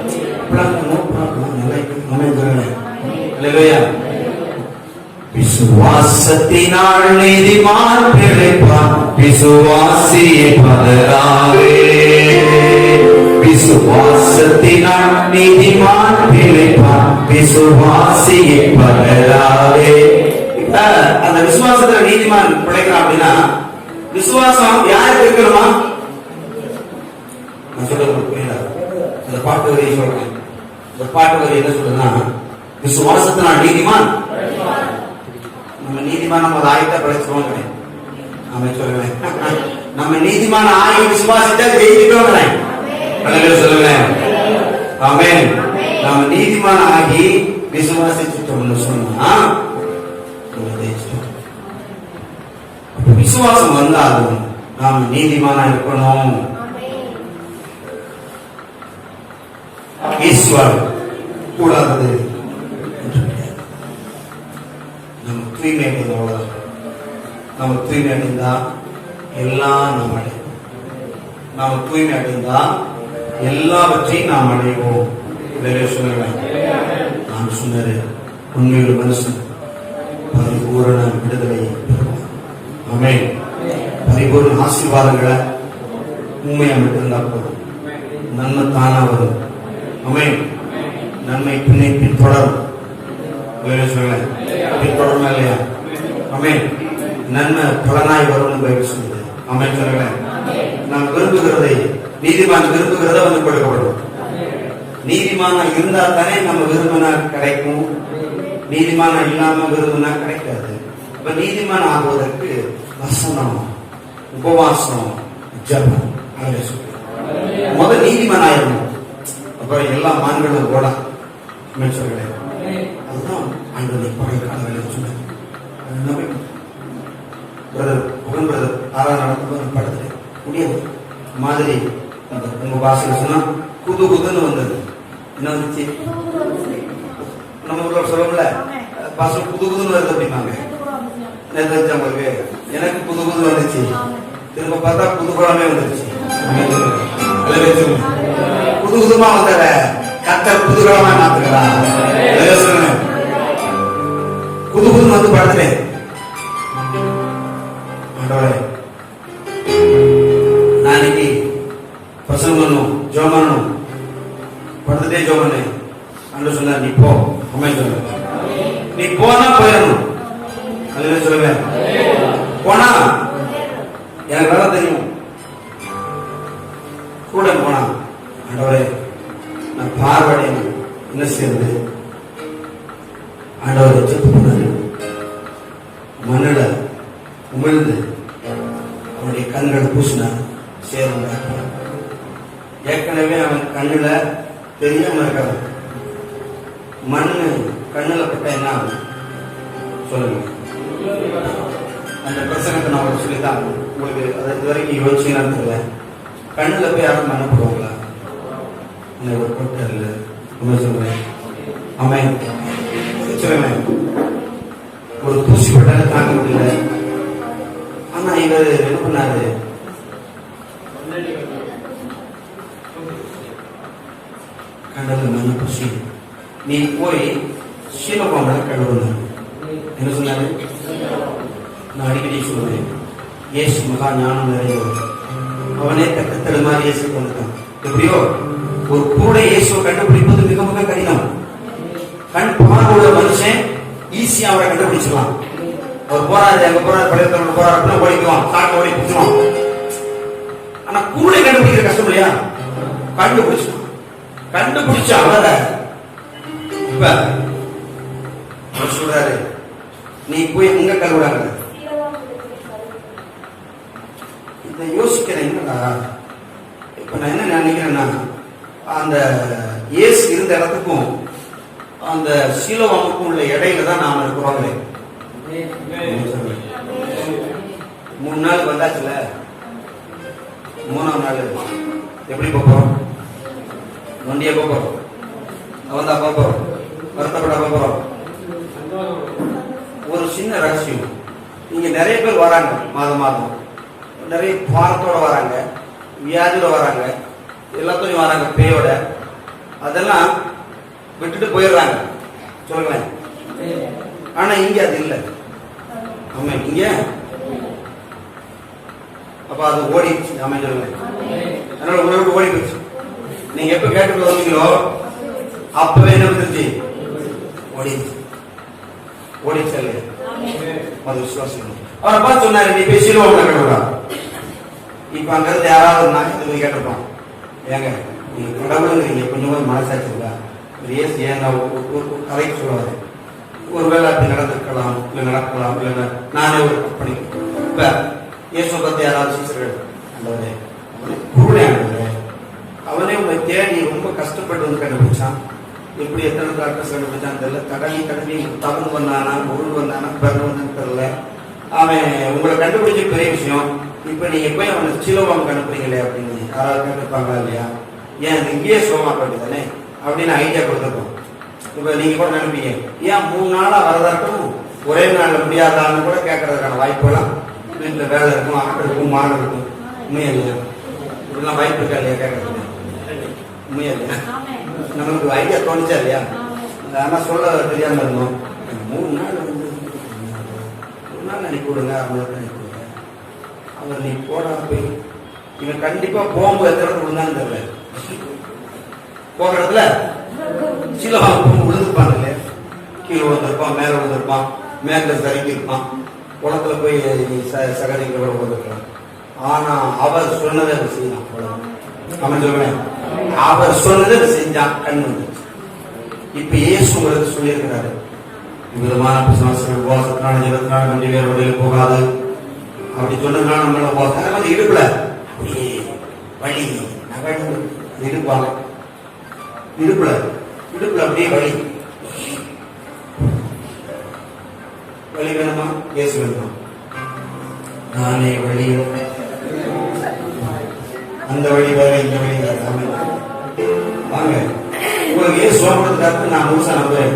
A: விசுவாசத்தினால் நீதிமான் பிழைப்பான், விசுவாசியை பதறாதே. விசுவாசத்தினால் நீதிமான் பிழைப்பான், விசுவாசியை பதறாதே. அந்த விசுவாசத்துல நீதிமான் பிழைக்கிறான் அப்படின்னா விசுவாசம் யாருக்கு இருக்கணுமா? நான் சொல்றது புரியல. இந்த பாட்டு வரி சொல்றேன். இந்த பாட்டு வரி என்ன சொல்றதுன்னா, விசுவாசத்தினால் நீதிமான். நம்ம நீதிமான நம்ம ஆயிட்டா பிழைச்சிருவோம் கிடையாது. நம்ம சொல்லுவேன், நம்ம நீதிமான ஆகி விசுவாசித்தா ஜெயிச்சிட்டோம் கிடையாது. சொல்லுவேன் ஆமென். நம்ம நீதிமான ஆகி விசுவாசிச்சிட்டோம்னு சொன்னா ஜெயிச்சிட்டோம். விசுவாசம் வந்தாலும் நாம் நீதிமானா இருக்கணும். ஈஸ்வர் கூடாது. நம்ம தூய்மை அடைந்தோம். நம்ம தூய்மை அடைந்தா எல்லாம் நாம் அடைவோம். நாம் தூய்மை அடைந்தா எல்லாவற்றையும் நாம் அடைவோம். சொல்லுவேன், நான் சொன்னது உண்மையுள்ள மனுஷன் பரிபூரண விடுதலையை பெறுவார். ஆமென். பரிபூரண ஆசீர்வாதங்களை உண்மையா மட்டும் தான் போதும். நன்மை தானா வரும். ஆமென். நன்மை பின் தொடரும். சொல்லுவேன், பின் தொடரும் இல்லையா? ஆமென். நன்மை பலனாய் வரும்னு பைபிள் சொல்லுது. ஆமென். சொல்லுவேன், நாம் விரும்புகிறதை நீதிமான் விரும்புகிறத வந்து கொடுக்கப்படும். நீதிமானா இருந்தா தானே நம்ம விரும்பினா கிடைக்கும். நீதிமானா இல்லாம விரும்பினா கிடைக்காது. இப்ப நீதிமான் ஆகுவதற்கு வசனம், உபவாசம், ஜபம் முதல் நீதிமான் ஆயிடணும். அப்புறம் எல்லா மான்களும் கூட சொல்கிறேன். அதுதான் ஆண்டவரை பழைய காலங்களில் சொன்னேன். புகழ் பிரதர் ஆறாம் நடக்கும்போது படத்துல முடியாது மாதிரி உங்க பாஷையில் சொன்னா குது குதுன்னு வந்தது. என்ன வந்துச்சு? நம்ம ஊர்ல சொல்லல பாச புது புதுன்னு வருது அப்படின்னாங்க. உங்களுக்கு எனக்கு புது புது வந்துச்சு. திரும்ப பார்த்தா புது குழமே வந்துருச்சு. புது புதுமா வந்த கத்த புது குழமா மாத்துக்கிறான். புது புதுன்னு வந்து படத்துல நாளைக்கு பசங்க பண்ணணும், ஜோ பண்ணணும், படுத்துட்டே ஜோ பண்ணு. அன்று சொன்ன நீ போ. அம்மையை சொல்ல நீ போனா போயிடணும். அதுல சொல்லுவேன், போனா எனக்கு வேலை தெரியும். கூட போனா ஆண்டவரே நான் பார்வையடையணும். என்ன செய்யறது? ஆண்டவரை செத்து போனாரு. மண்ணில உமிழ்ந்து அவனுடைய கண்களை பூசினார். சேரும் ஏற்கனவே அவன் கண்ணுல தெரியாம இருக்காது. மண்ணு கண்ணுல பட்ட என்ன சொல்லுங்க. அந்த பிரசங்கத்தை நான் சொல்லித்தான் உங்களுக்கு அதை இதுவரைக்கும் யோசிச்சுன்னு தெரியல. கண்ணுல போய் யாரும் மண்ணை போடுவாங்களா? ஒரு பொட்டல் சொல்லுவேன். அவன் ஒரு தூசி பட்டால தாங்க முடியல. ஆனா இவர் என்ன பண்ணாரு? கண்ணுல மண்ணை பூசி நீ போய் சீலபாம்பளை கழுவுன. என்ன சொன்னாரு? நான் அடிக்கடி சொல்லுவேன், இயேசு மகா ஞானம் நிறைந்தவர். அவனே தக்கத்தடு மாதிரி இயேசு கொண்டுட்டான். எப்படியோ ஒரு கூட இயேசுவை கண்டுபிடிப்பது மிக மிக கடினம். கண் பார்வையுள்ள மனுஷன் ஈஸியா அவரை கண்டுபிடிச்சிடலாம். அவர் போராது அங்க போராது பழைய போராட்டம் ஓடிக்குவான், காட்டு ஓடி பிடிச்சிருவான். ஆனா கூட கண்டுபிடிக்கிற கஷ்டம் இல்லையா? கண்டுபிடிச்சான். கண்டுபிடிச்ச அவரை இப்ப சொல்றாரு, நீ போய் எங்க கழுவுறாங்க. இதை யோசிக்கிறேன். என்னடா இப்ப நான் என்ன நினைக்கிறேன்னா, அந்த இயேசு இருந்த இடத்துக்கும் அந்த சீலோவாமுக்கும் உள்ள இடையில தான் நாம இருக்கிறோங்களே. 3 நாள் வந்தாச்சுல, 3ஆம் நாள் எப்படி போறோம்? வண்டியா போறோம், அவன்தான் போறோம், வருத்தப்பட போறோம். ஒரு சின்ன ரகசியம், இங்க நிறைய பேர் வராங்க. மாதம் நிறைய பாரத்தோட வராங்க, வியாதியோட வராங்க, எல்லாத்தையும் வராங்க, பேயோட. அதெல்லாம் விட்டுட்டு போயிடுறாங்க. சொல்லுங்களேன். ஆனா இங்க அது இல்லை. ஆமா, இங்க அப்ப அது ஓடிடுச்சு. ஆமா, சொல்லுங்க. அதனால உங்களை விட்டு ஓடி போச்சு. நீங்க எப்ப கேட்டு வந்தீங்களோ அப்பவே என்ன வந்துருச்சு? ஓடிச்சு இல்லையா? அது விசுவாசம். அவரை பார்த்து சொன்னாரு, நீ போய் சீலோவாமுல கழுவுறா. இப்ப அங்க இருந்து யாராவது நாக்கு போய் கேட்டிருப்போம், ஏங்க நீங்க கடவுளுங்கிறீங்க, கொஞ்சம் மனசாட்சி இருக்கா? ஏன் கதைக்கு சொல்லுவாரு. ஒருவேளை அப்படி நடந்திருக்கலாம், இல்ல நடக்கலாம், இல்ல நானே ஒரு அப்படி. இப்ப இயேசு பத்தி யாராவது சீசர்கள் ஆண்டவரே அவனே உங்களை தேடி ரொம்ப கஷ்டப்பட்டு வந்து கண்டுபிடிச்சான். எப்படி எத்தனை டாக்டர்ஸ் கண்டுபிடிச்சான்னு தெரியல. தடவி தவறு பண்ணானா, பொருள் பண்ணானா, பிறகு வந்தான்னு தெரியல. அவன் உங்களை கண்டுபிடிச்ச பெரிய விஷயம். இப்ப நீங்க போய் அவனை சிலோவாங்க அனுப்புறீங்களே அப்படின்னு யாராவது கேட்டுப்பாங்களா இல்லையா? ஏன் இங்கேயே சோமாக்க வேண்டியதானே அப்படின்னு ஐடியா கொடுத்துருக்கோம். இப்ப நீங்க கூட நினைப்பீங்க, ஏன் 3 நாளா வரதாட்டும் ஒரே நாள்ல முடியாதான்னு கூட கேட்கறதுக்கான வாய்ப்புலாம் வீட்டுல வேலை இருக்கும், ஆட்கள் இருக்கும், மாடு இருக்கும். உண்மையா இல்லையா? இப்படிலாம் வாய்ப்பு இருக்கா இல்லையா கேட்கறது? உண்மையா இல்லையா? நம்மளுக்கு ஐடியா தோணுச்சா இல்லையா? ஆனா சொல்ல தெரியாம இருந்தோம். 3 நாள் வந்து 1 நாள் அனுப்பி விடுங்க, அவங்களுக்கு அனுப்பி விடுங்க. அவர் நீ போடா போய் இவன் கண்டிப்பா போகும்போது எத்தனை விழுந்தான்னு தெரியல. போகிறதுல சில விழுந்துருப்பான் இல்லையா? கீழே விழுந்திருப்பான், மேல விழுந்திருப்பான், மேல சரிக்கி இருப்பான், குளத்துல போய் சகதிகளோட விழுந்திருக்கலாம். ஆனா அவர் சொன்னதை அவர் செய்யலாம். அவன் சொல்லுவேன், அவர் சொன்னதை செஞ்சான், கண் வந்து. இப்ப இயேசு உங்களுக்கு சொல்லியிருக்கிறாரு, விதமான பிசாசுகள் உபவாசத்தினால ஜெபத்தினால வண்டி வேறு வழியில் போகாது அப்படி சொன்னதுனால நம்மள உபவாசம் வந்து இடுப்புல அப்படியே வலி நகர்ந்து இடுப்பாங்க, இடுப்புல அப்படியே வலி வேணுமா? இயேசு வேணுமா? நானே வழி, அந்த வழி வேற இந்த வழி வேற. வாங்க, உங்களுக்கு ஏன் சோகத்துக்காக நான் முழுசா நம்புறேன்.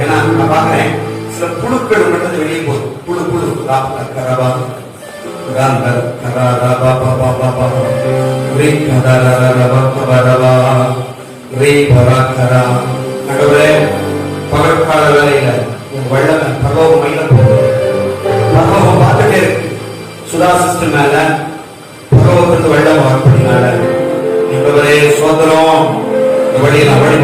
A: ஏன்னா நான் பாக்குறேன் சில புழுக்கள் மட்டும் வெளியே போகுது. புழு கரபா நடுவே பகற்கால வேலையில வெள்ளம் பகவம் மயில போகுது. பகவம் பார்த்துட்டே இருக்கு சுதா சிஸ்டம் மேல, பகவத்துக்கு வெள்ளம் வரப்படினால எங்களே சோதரம் வழியில் வழி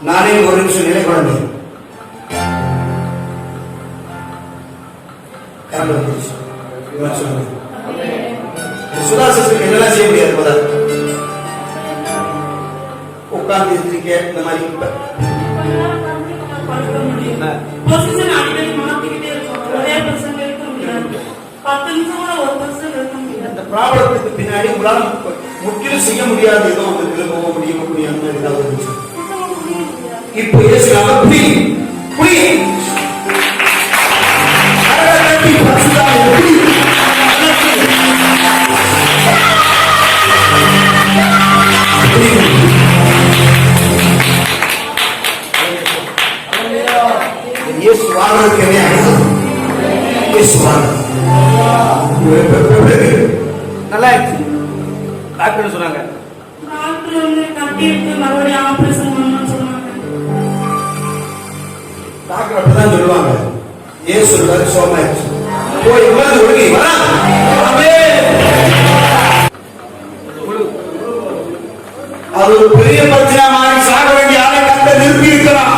A: நானே ஒரு நிமிஷம் நிலை குழந்தை சுதாசிஸ்டருக்கு என்னெல்லாம் செய்ய முடியாது. முதல் உட்கார்ந்து இருக்க இந்த மாதிரி இந்த ப்ராப்ளத்துக்கு பின்னாடி உங்களால் முற்றிலும் செய்ய முடியாது. ஏதோ வந்து போக முடியாது ஏதாவது. இப்போ இயேசுவாக புடி இயேசு வாழ்றதுக்கே நல்லா இருக்கு. டாக்டர் சொன்னாங்க டாக்டர் அப்படிதான் சொல்லுவாங்க. ஏன் சொல்றாரு? சோமாயிடுச்சு போய் ஒழுங்கி வரா. அது ஒரு பெரிய பிரச்சனை மாறி சாக வேண்டிய ஆளை கட்ட நிறுத்தி இருக்கிறான்.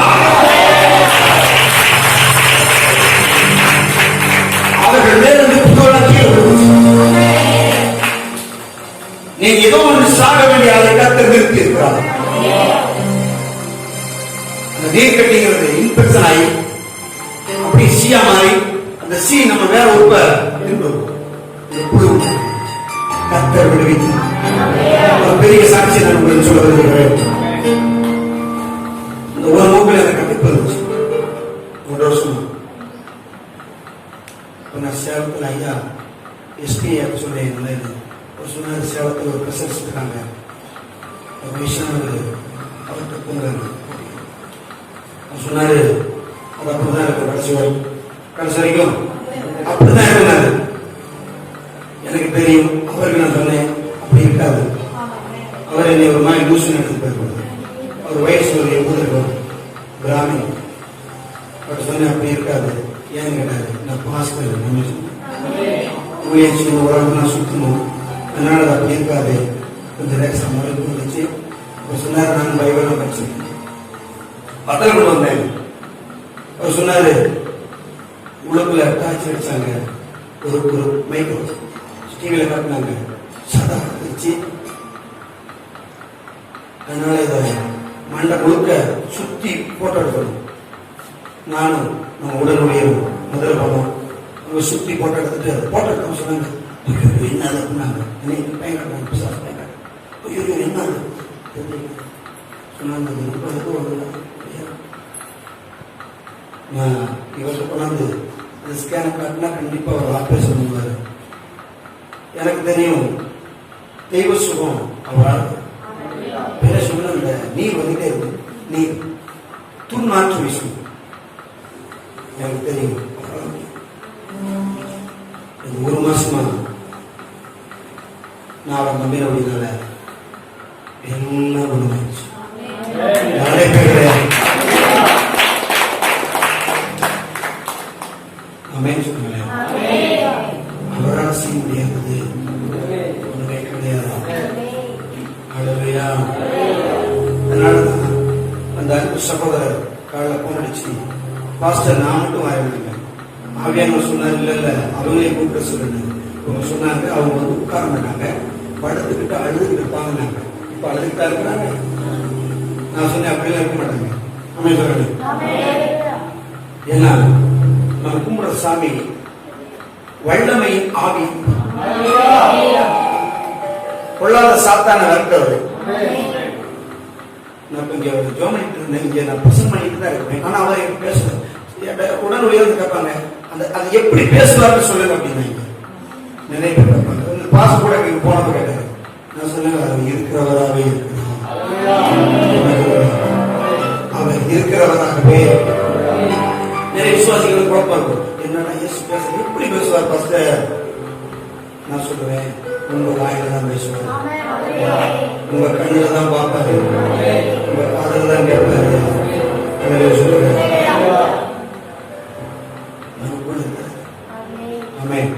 A: அவர்கள் மேலிருந்து நீங்க ஏதோ ஒன்று சாக வேண்டிய ஆளை கட்ட நிறுத்தி இருக்கிறார். நீர் கட்டிங்கிறது இன்ஃபெக்ஷன் ஆகி அப்படி சீயா மாறி அந்த சி நம்ம வேற உறுப்ப கத்தர் விடுவித்து ஒரு பெரிய சாட்சி நான் உங்களுக்கு சொல்ல விரும்புகிறேன். இந்த ஒரு மூக்கில் எனக்கு கண்டிப்பு இருந்துச்சு 1 வருஷம். நான் சேலத்தில் ஐயா எஸ்பி சொல்லி ஒரு சொன்னார், சேலத்தில் ஒரு பிரசன்ஸ் இருக்காங்க, ஒரு விஷயம் அவர்கிட்ட போங்கிறாங்க சொன்னாரு. அது அப்படிதான் இருக்கு. கடைசி வரைக்கும் அப்படிதான் இருந்தாரு. எனக்கு தெரியும், அவருக்கு நான் சொன்னேன் அப்படி இருக்காது. அவர் என்னை ஒரு மாதிரி லூசன் எடுத்து போயிருப்பாரு. அவர் வயசு ஒரு 80 இருக்கும், கிராமியம். அவர் சொன்னேன் அப்படி இருக்காது. ஏன்னு கேட்டாரு, நான் பாஸ்கர் முயற்சி உலகம் நான் சுத்தணும், அதனால அது அப்படி இருக்காது. கொஞ்சம் நேரம் மறுபடியும் வந்துச்சு. அவர் சொன்னார், நான் பைபிள் படிச்சிருக்கேன், பத்தல கொண்டு வந்தேன். அவர் சொன்னாரு, உள்ளுக்குள்ள டார்ச் அடிச்சாங்க, ஒரு மைக்ரோ டிவியில காட்டினாங்க, சதா வச்சு. அதனால இதை மண்டை முழுக்க சுத்தி போட்டோ எடுக்கணும். நானும் நம்ம உடனுடைய முதல்ல போனோம். அவங்க சுத்தி போட்டோ எடுத்துட்டு போட்டோ எடுக்க சொன்னாங்க. என்ன அப்படின்னாங்க, பையன் என்ன சொன்னாங்க. இவர்கிட்ட கொண்டாந்து ஸ்கேன் காட்டினா கண்டிப்பா ஒரு ஆப்ரேஷன் பண்ணுவாரு. எனக்கு தெரியும் தெய்வ சுகம் அவரால் பேர சொல்ல இந்த நீர் வந்துட்டே இருக்கு, நீர் துர்நாற்று விஷயம் எனக்கு தெரியும். ஒரு மாசமா நான் அவரை நம்பினபடினால எல்லாம் குணமாயிடுச்சு. நிறைய பேர் கிடையாது. அமேன் சொல்லுங்களேன். அவரால் செய்ய முடியாதது ஒண்ணுமே கிடையாது. அதனாலதான் அந்த அன்பு சகோதரர் காலைல போன் அடிச்சு, பாஸ்டர் நான் மட்டும் வாங்கினேன். ஆவியான சொன்னார், இல்ல இல்ல அவங்களே கூப்பிட சொல்லுங்க. அவங்க சொன்னாங்க, அவங்க வந்து உட்கார மாட்டாங்க, படுத்துக்கிட்டு அழுதுகிட்டு இருப்பாங்க. இப்ப அழுதுகிட்டா இருக்கிறாங்க. நான் சொன்னேன், அப்படிலாம் இருக்க மாட்டாங்க. அமேன் சொல்லுங்க. ஏன்னா நம்ம கும்பிடுற சாமி வல்லமையின் ஆவி, கொள்ளாத சாத்தான வளர்த்தவர். நான் இங்க ஜோம் பண்ணிட்டு இருந்தேன், இங்க நான் பிரசன் பண்ணிட்டு தான் இருக்கேன். ஆனா அவர் பேசுறேன் உடன் உயர்ந்து கேட்பாங்க, அது எப்படி பேசுவார்னு சொல்லுங்க அப்படின்னா நிறைய பேர் கேட்பாங்க. பாஸ் கூட எனக்கு போனப்ப கேட்டாரு. நான் சொன்னேன், அவர் இருக்கிறவராகவே இருக்கிறார், அவர் இருக்கிறவராகவே. நிறைய விசுவாசிகளுக்கு குழப்பம் இருக்கும், என்னன்னா இயேசு பேச எப்படி பேசுவார் பாஸ்டர்? நான் சொல்லுவேன், உங்க வாயில தான் பேசுவார், உங்க கண்ணில தான் பார்ப்பாரு, உங்க காதல தான் கேட்பாரு. சொல்லுவேன், நமக்குள்ள இருக்காரு. ஆமென்.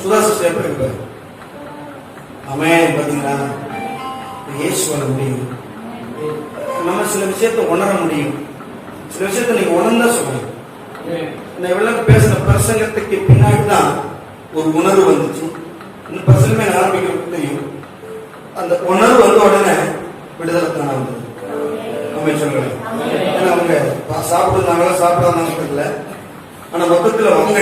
A: சுதாசிஸ் எப்படி இருப்பாரு? ஆமென். பாத்தீங்களா, இயேசு வர முடியும். நம்ம சில விஷயத்தை உணர முடியும், சில விஷயத்தை நீங்க உணர்ந்தா சொல்லணும். இந்த விளக்கு பேசின பிரசங்கத்துக்கு பின்னாடி தான் ஒரு உணர்வு வந்துச்சு. இந்த பிரசங்கமே ஆரம்பிக்க தெரியும். அந்த உணர்வு வந்த உடனே விடுதலை தானே வந்தது. நம்ம சொல்றேன், ஏன்னா அவங்க சாப்பிடுறாங்களா சாப்பிடாதாங்க தெரியல, ஆனா மொத்தத்துல அவங்க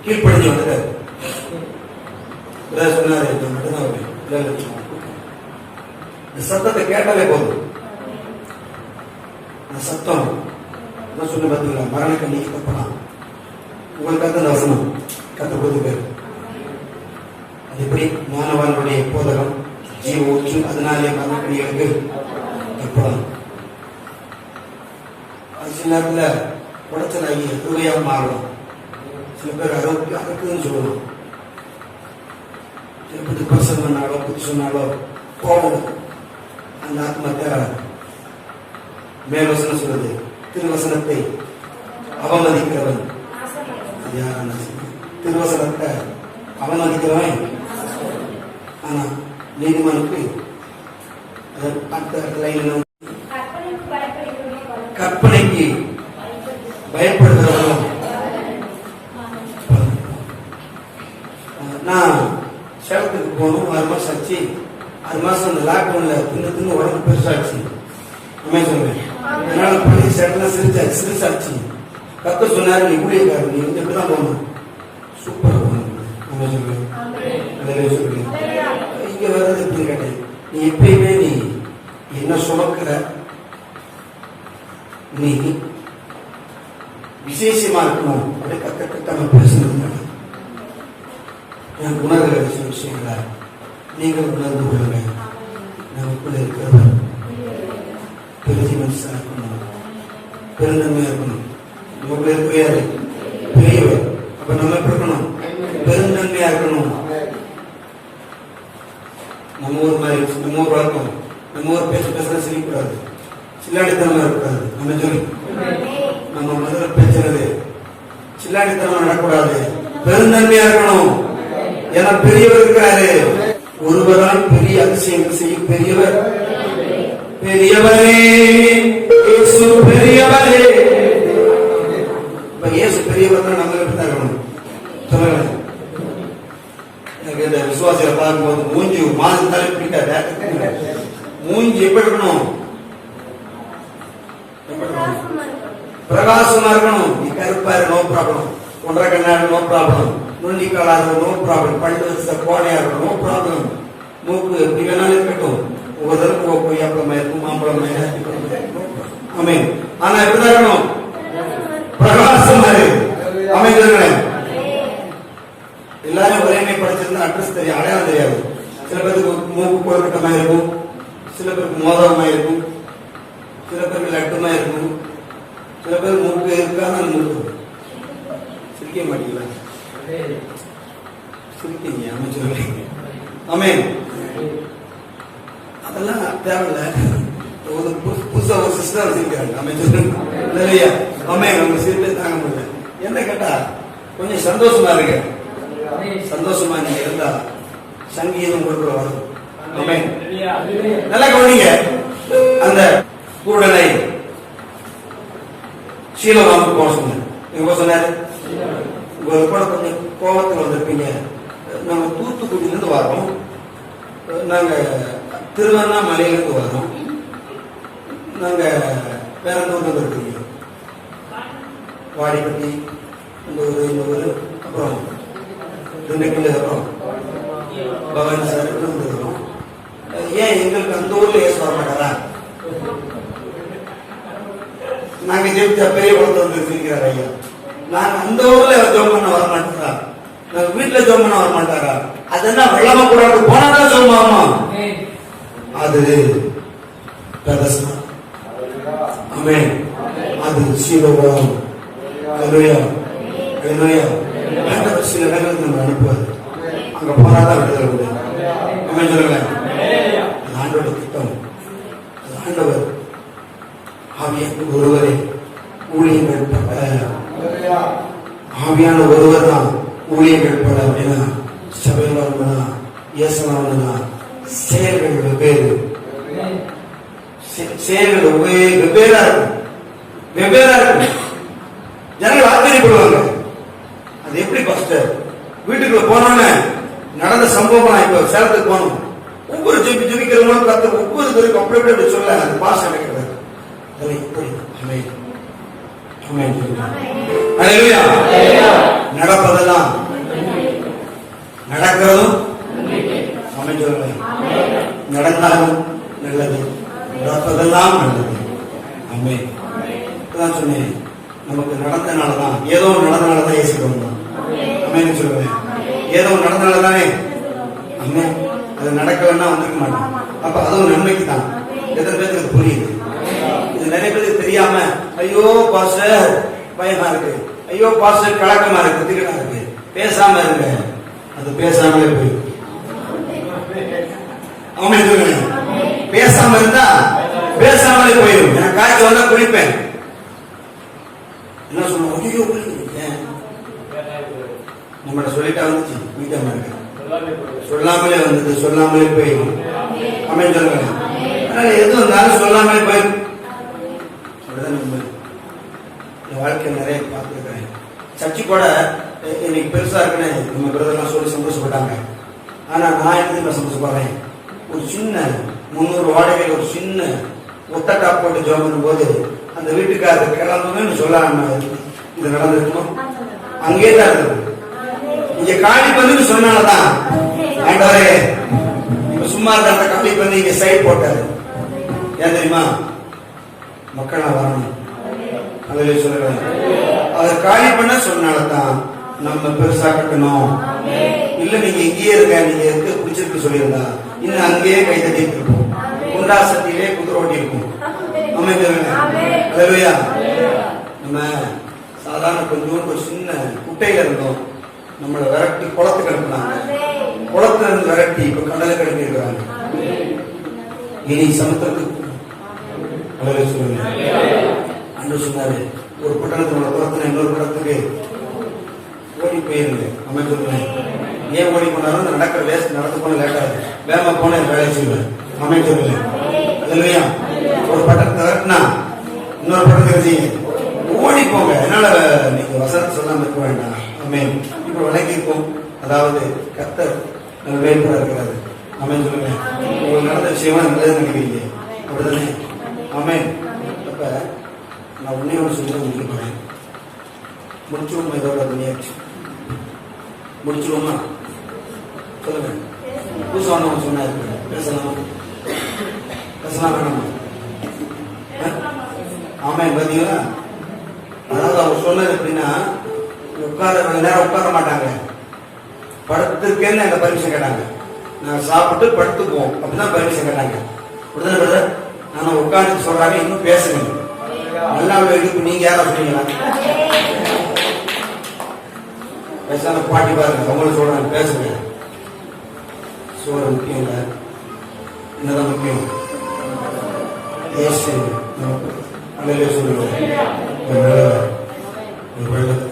A: கீழ்ப்படிஞ்சு வந்துட்டாரு. சொன்னாரு, இந்த சத்தத்தை கேட்டாலே போதும். அந்த சத்தம் நான் சொன்ன பார்த்தீங்களா, மரண கண்ணிக்கு தப்பலாம். உங்களுக்கு அந்த வசனம் கத்த கொடுத்து பேர் அது எப்படி ஞானவானுடைய போதகம் ஜீவ ஊற்று, அதனாலே மரண கண்ணிகளுக்கு தப்பலாம். அது சில நேரத்தில் உடச்சலாகி ஹிருதயம் மாறலாம். சில பேர் அறுக்குன்னு சொல்லலாம். எப்படி பர்சன் பண்ணாலோ புத்தி சொன்னாலோ போகணும். அந்த ஆத்மத்தை மேல்வசனம் சொல்றது, திருவசனத்தை அவமதிக்கிறவன் யாரான திருவசனத்தை அவமதிக்கிறவன். ஆனா நீதிமனுக்கு கற்பனைக்கு பயப்படுகிறவனும். நான் சேலத்துக்கு போகணும், 6 மாசம் ஆச்சு. 6 மாசம் அந்த லாக்டவுன்ல தின்னு உடம்பு பெருசாச்சு. சொல்றேன், அதனால பள்ளி சேலத்துல சிரிச்சாச்சு. கத்த சொன்னாரு, நீ ஊழியக்காரு, நீ வந்து எப்படிதான் போகணும், சூப்பரா போகணும். சொல்றேன், இங்க வர்றது எப்படி கேட்டேன், நீ எப்பயுமே நீ என்ன சுமக்கிற, நீ விசேஷமா இருக்கணும். அப்படி கத்த பேசுறது எனக்கு உணர்கிற சில விஷயங்கள நீங்கள் உணர்ந்து கொள்ளுங்க. நமக்குள்ள இருக்கிறவர் பெரிய மனுஷா இருக்கணும், பெருந்தன்மையா இருக்கணும். நமக்குள்ள இருக்கிறாரு பெரியவர், அப்ப நம்ம எப்படி இருக்கணும், பெருந்தன்மையா இருக்கணும். நம்ம ஊர் மாதிரி, நம்ம ஊர் வழக்கம், நம்ம ஊர் பேசுறது சிரிக்கூடாது, சில்லாடித்தனமா இருக்கக்கூடாது. நம்ம சொல்லி நம்ம முதல்ல பேசுறது சில்லாடித்தனமா நடக்கூடாது, பெருந்தன்மையா இருக்கணும். ஏன்னா பெரியவர் இருக்கிறாரு. ஒருவரால் பெரிய அதிசயங்கள் செய்யும் பெரியவர். பெரியவரே இயேசு பெரியவரே. இப்ப இயேசு பெரியவர் தான் நம்ம எப்படி இருக்கணும் சொல்லுங்க. எனக்கு இந்த விசுவாசிகளை பார்க்கும்போது மூஞ்சி மாதத்தாலே பிடிக்காது. மூஞ்சி எப்படி இருக்கணும்? பிரகாசமா இருக்கணும். நீ கருப்பா இரு, நோ ப்ராப்ளம். ஒன்றரை கண்ணாடி, நோ ப்ராப்ளம். நுண்டி காலாது, நோ ப்ராப்ளம். பல்லு வச்ச கோடையா இருக்கும், நோ ப்ராப்ளம். மூக்கு எப்படி வேணாலும் இருக்கட்டும். ஒவ்வொரு தடவை கொய்யாப்பழமா இருக்கும், மாம்பழமா இருக்கும். ஆமென். ஆனா எப்படிதான் இருக்கணும்? பிரகாசமா இருக்கு. அமைதிங்களேன். எல்லாரும் ஒரேமே படிச்சிருந்தா அட்ரஸ் தெரியும், அடையாளம் தெரியாது. சில பேருக்கு மூக்கு கொழுக்கட்டமா இருக்கும், சில பேருக்கு மோதகமா இருக்கும், சில பேருக்கு லட்டுமா இருக்கும், சில பேர் மூக்கு இருக்காது. மூக்கு சிரிக்க மாட்டீங்களா? சிரிக்கீங்க அமைச்சர். ஆமென். அதெல்லாம் தேவையில்ல. ஒரு புதுசா ஒரு சிஸ்டர் சிரிக்கிறாங்க அமைச்சர். ஆமென். அவங்க சிரிப்பே தாங்க முடியல. என்ன கேட்டா கொஞ்சம் சந்தோஷமா இருக்கு. சந்தோஷமா நீங்க இருந்தா சங்கீதம் கொண்டு வரும். ஆமென். நல்லா கவனிங்க. அந்த கூடலை சீலவாமுக்கு போக சொன்னார். எங்க சொன்னாரு? உங்க கூட கொஞ்சம் கோபத்தில் வந்திருப்பீங்க. நாங்க தூத்துக்குடியிலிருந்து வரோம், நாங்க திருவண்ணாமலையிலிருந்து வரோம், நாங்க வேற ஊர்ல இருக்கீங்க, வாடிப்பட்டி இந்த ஊரு அப்புறம் திண்டுக்கல் அப்புறம் பவானி சார் வரும். ஏன் எங்களுக்கு அந்த ஊர்ல ஏசு வர மாட்டாரா? நாங்க ஜெயிச்சா பெரிய குளத்தை வந்து இருக்கிறார் ஐயா. நாங்க அந்த ஊர்ல ஜோம் பண்ண வர மாட்டாரா? நாங்க வீட்டுல ஜோம் பண்ண வர மாட்டாரா? அதெல்லாம் வெள்ளமா கூட போனாதான் ஜோமாமா. அது பிரதர்சனம். ஆமென். அது சீலோகம். ஹல்லேலூயா. ஹல்லேலூயா. ஆண்டவர் சில இடங்களுக்கு நம்ம அனுப்புவார். அங்க போனாதான் விடுதலை உண்டு. ஆமென் சொல்லுங்க. ஆண்டோட திட்டம். ஆண்டவர் ஆவியான ஒருவரே ஊழியர்கள் ஆவியான ஒருவர் தான் ஊழியர்கள் பட அப்படின்னா சபையில இயேசுனா செயல்கள் வெவ்வேறு. செயல்கள் வெவ்வேறா இருக்கும். வெவ்வேறா இருக்கும். ஜனங்கள் ஆச்சரியப்படுவாங்க. அது எப்படி பாஸ்டர்? வீட்டுக்குள்ள போனோன்னு நடந்த சம்பவம். இப்ப சேலத்துக்கு போனோம். ஒவ்வொரு ஜெபிக்கிறவங்களும் கத்து ஒவ்வொரு பேருக்கு அப்படி சொல்ல அது பாஸ் நடக்கிறது. நடப்பதெல்லாம் நடக்கிறதும் அமைச்சர் நடந்தாலும் நல்லது, நடப்பதெல்லாம் நல்லது. அம்மைதான் சொன்னேன். நமக்கு நடந்தனாலதான், ஏதோ நடந்தனாலதான் ஏசிக்கிறோம். அம்மைன்னு சொல்லுவேன். ஏதோ நடந்தனாலதானே அம்மே. அது நடக்கலன்னா வந்துக்க மாட்டோம். அப்ப அதுவும் நன்மைக்கு தான். எத்தனை பேருக்கு புரியுது? இது நிறைய பேருக்கு தெரியாம ஐயோ பாஸ்டர் பயமா இருக்கு, ஐயோ பாஸ்டர் கலக்கமா இருக்கு, திகடா இருக்கு, பேசாம இருங்க. அது பேசாமலே போய் பேசாம இருந்தா பேசாமலே போயிடும். எனக்கு காய்ச்சல் வந்தா குளிப்பேன். என்ன சொல்லுவோம்? ஐயோ நம்மள சொல்லிட்டா வந்துச்சு, வீட்டாம இருக்கு, சொல்லாமலே வந்தது, சொல்லாமலே போயிடும். அமைன்னு சொல்லுங்க. எது வந்தாலும் சொல்லாமலே போயிடும். வாழ்க்கை நிறைய பார்த்துருக்கிறேன். சர்ச்சை கூட இன்னைக்கு பெருசா இருக்குன்னு நம்ம பிரதர்லாம் சொல்லி சந்தோஷப்பட்டாங்க. ஆனா நான் எப்படி சந்தோஷப்படுறேன்? ஒரு சின்ன 300 வாடகையில் ஒரு சின்ன ஒத்தட்டா போட்டு ஜோம் பண்ணும் போது அந்த வீட்டுக்காரர் கிளம்புன்னு சொல்லாம இது நடந்திருக்கணும். அங்கே தான் இருக்கு. இங்க காலி பண்ணு சொன்னாலதான் ஆண்டவரே இப்ப சும்மா இருந்த காலி பண்ணி இங்க சைட் போட்டாரு. ஏன் தெரியுமா? மக்கள் வரணும். அதில் சொல்லுவேன். அதை காலி பண்ண சொன்னால்தான் நம்ம பெருசா கட்டணும். இல்ல நீங்க இங்கேயே இருக்க, நீங்க இருக்க பிடிச்சிருக்கு சொல்லியிருந்தா இன்னும் அங்கேயே கை தட்டி இருப்போம். குண்டா சட்டியிலே குதிரோட்டி இருக்கும். அமைதியா நம்ம சாதாரண கொஞ்சம் ஒரு சின்ன குட்டையில இருந்தோம். நம்மளை விரட்டி குளத்துக்கு அனுப்புனாங்க. குளத்துல இருந்து விரட்டி இப்ப கடலை கிளம்பி இருக்கிறாங்க. இனி சமுத்திரத்துக்கு சொல்லுங்க. அன்று சொன்னாரு, ஒரு பட்டணத்தோட குளத்துல இன்னொரு படத்துக்கு ஓடி போயிருங்க. அமைச்சர் ஏன் ஓடி போனாலும் நடக்கிற வேஸ்ட் நடந்து போன லேட்டாது, வேகமா போன வேலையை செய்வேன். அமேன் சொல்லுங்க. இல்லையா? ஒரு பட்டத்தை கட்டினா இன்னொரு பட்டத்தை செய்யுங்க, ஓடி போங்க. அதனால நீங்க வசனத்தை சொல்லாம இருக்க வேண்டாம். அமேன். இப்ப விலைக்கு இருக்கும், அதாவது கர்த்தர் வேண்டுதா இருக்கிறாரு. அமேன் சொல்லுங்க. உங்களுக்கு நடந்த விஷயமா நல்லது நினைக்கிறீங்க, அப்படிதானே? அமேன். அப்ப நான் உன்னை ஒன்று சொல்லி முடிக்க போறேன். முடிச்சுவோமா? இதோட முயற்சி முடிச்சுவோமா? சொல்லுங்க. புதுசாக சொன்னாரு, பேசலாமா? பேசலாம் வேணாமா? ஆமேன். பாத்தீங்களா? அதாவது அவர் சொன்னது எப்படின்னா, உட்கார கொஞ்ச நேரம் உட்கார மாட்டாங்க, படுத்துருக்கேன்னு அந்த பர்மிஷன் கேட்டாங்க. நான் சாப்பிட்டு படுத்துக்குவோம் அப்படிதான் பர்மிஷன் கேட்டாங்க. அப்படிதானே பிரதர்? நான் உட்காந்து சொல்றாங்க, இன்னும் பேசுங்க. நல்லா இருக்கு. நீங்க யாரா சொன்னீங்களா? பேசாம பாட்டி பாருங்க, அவங்களும் சொல்றாங்க பேசுங்க. சோறு முக்கியம் இல்லை, என்னதான் முக்கியம்? ஏசு அலையிலே சொல்லுவேன். ஒரு வெள்ளம்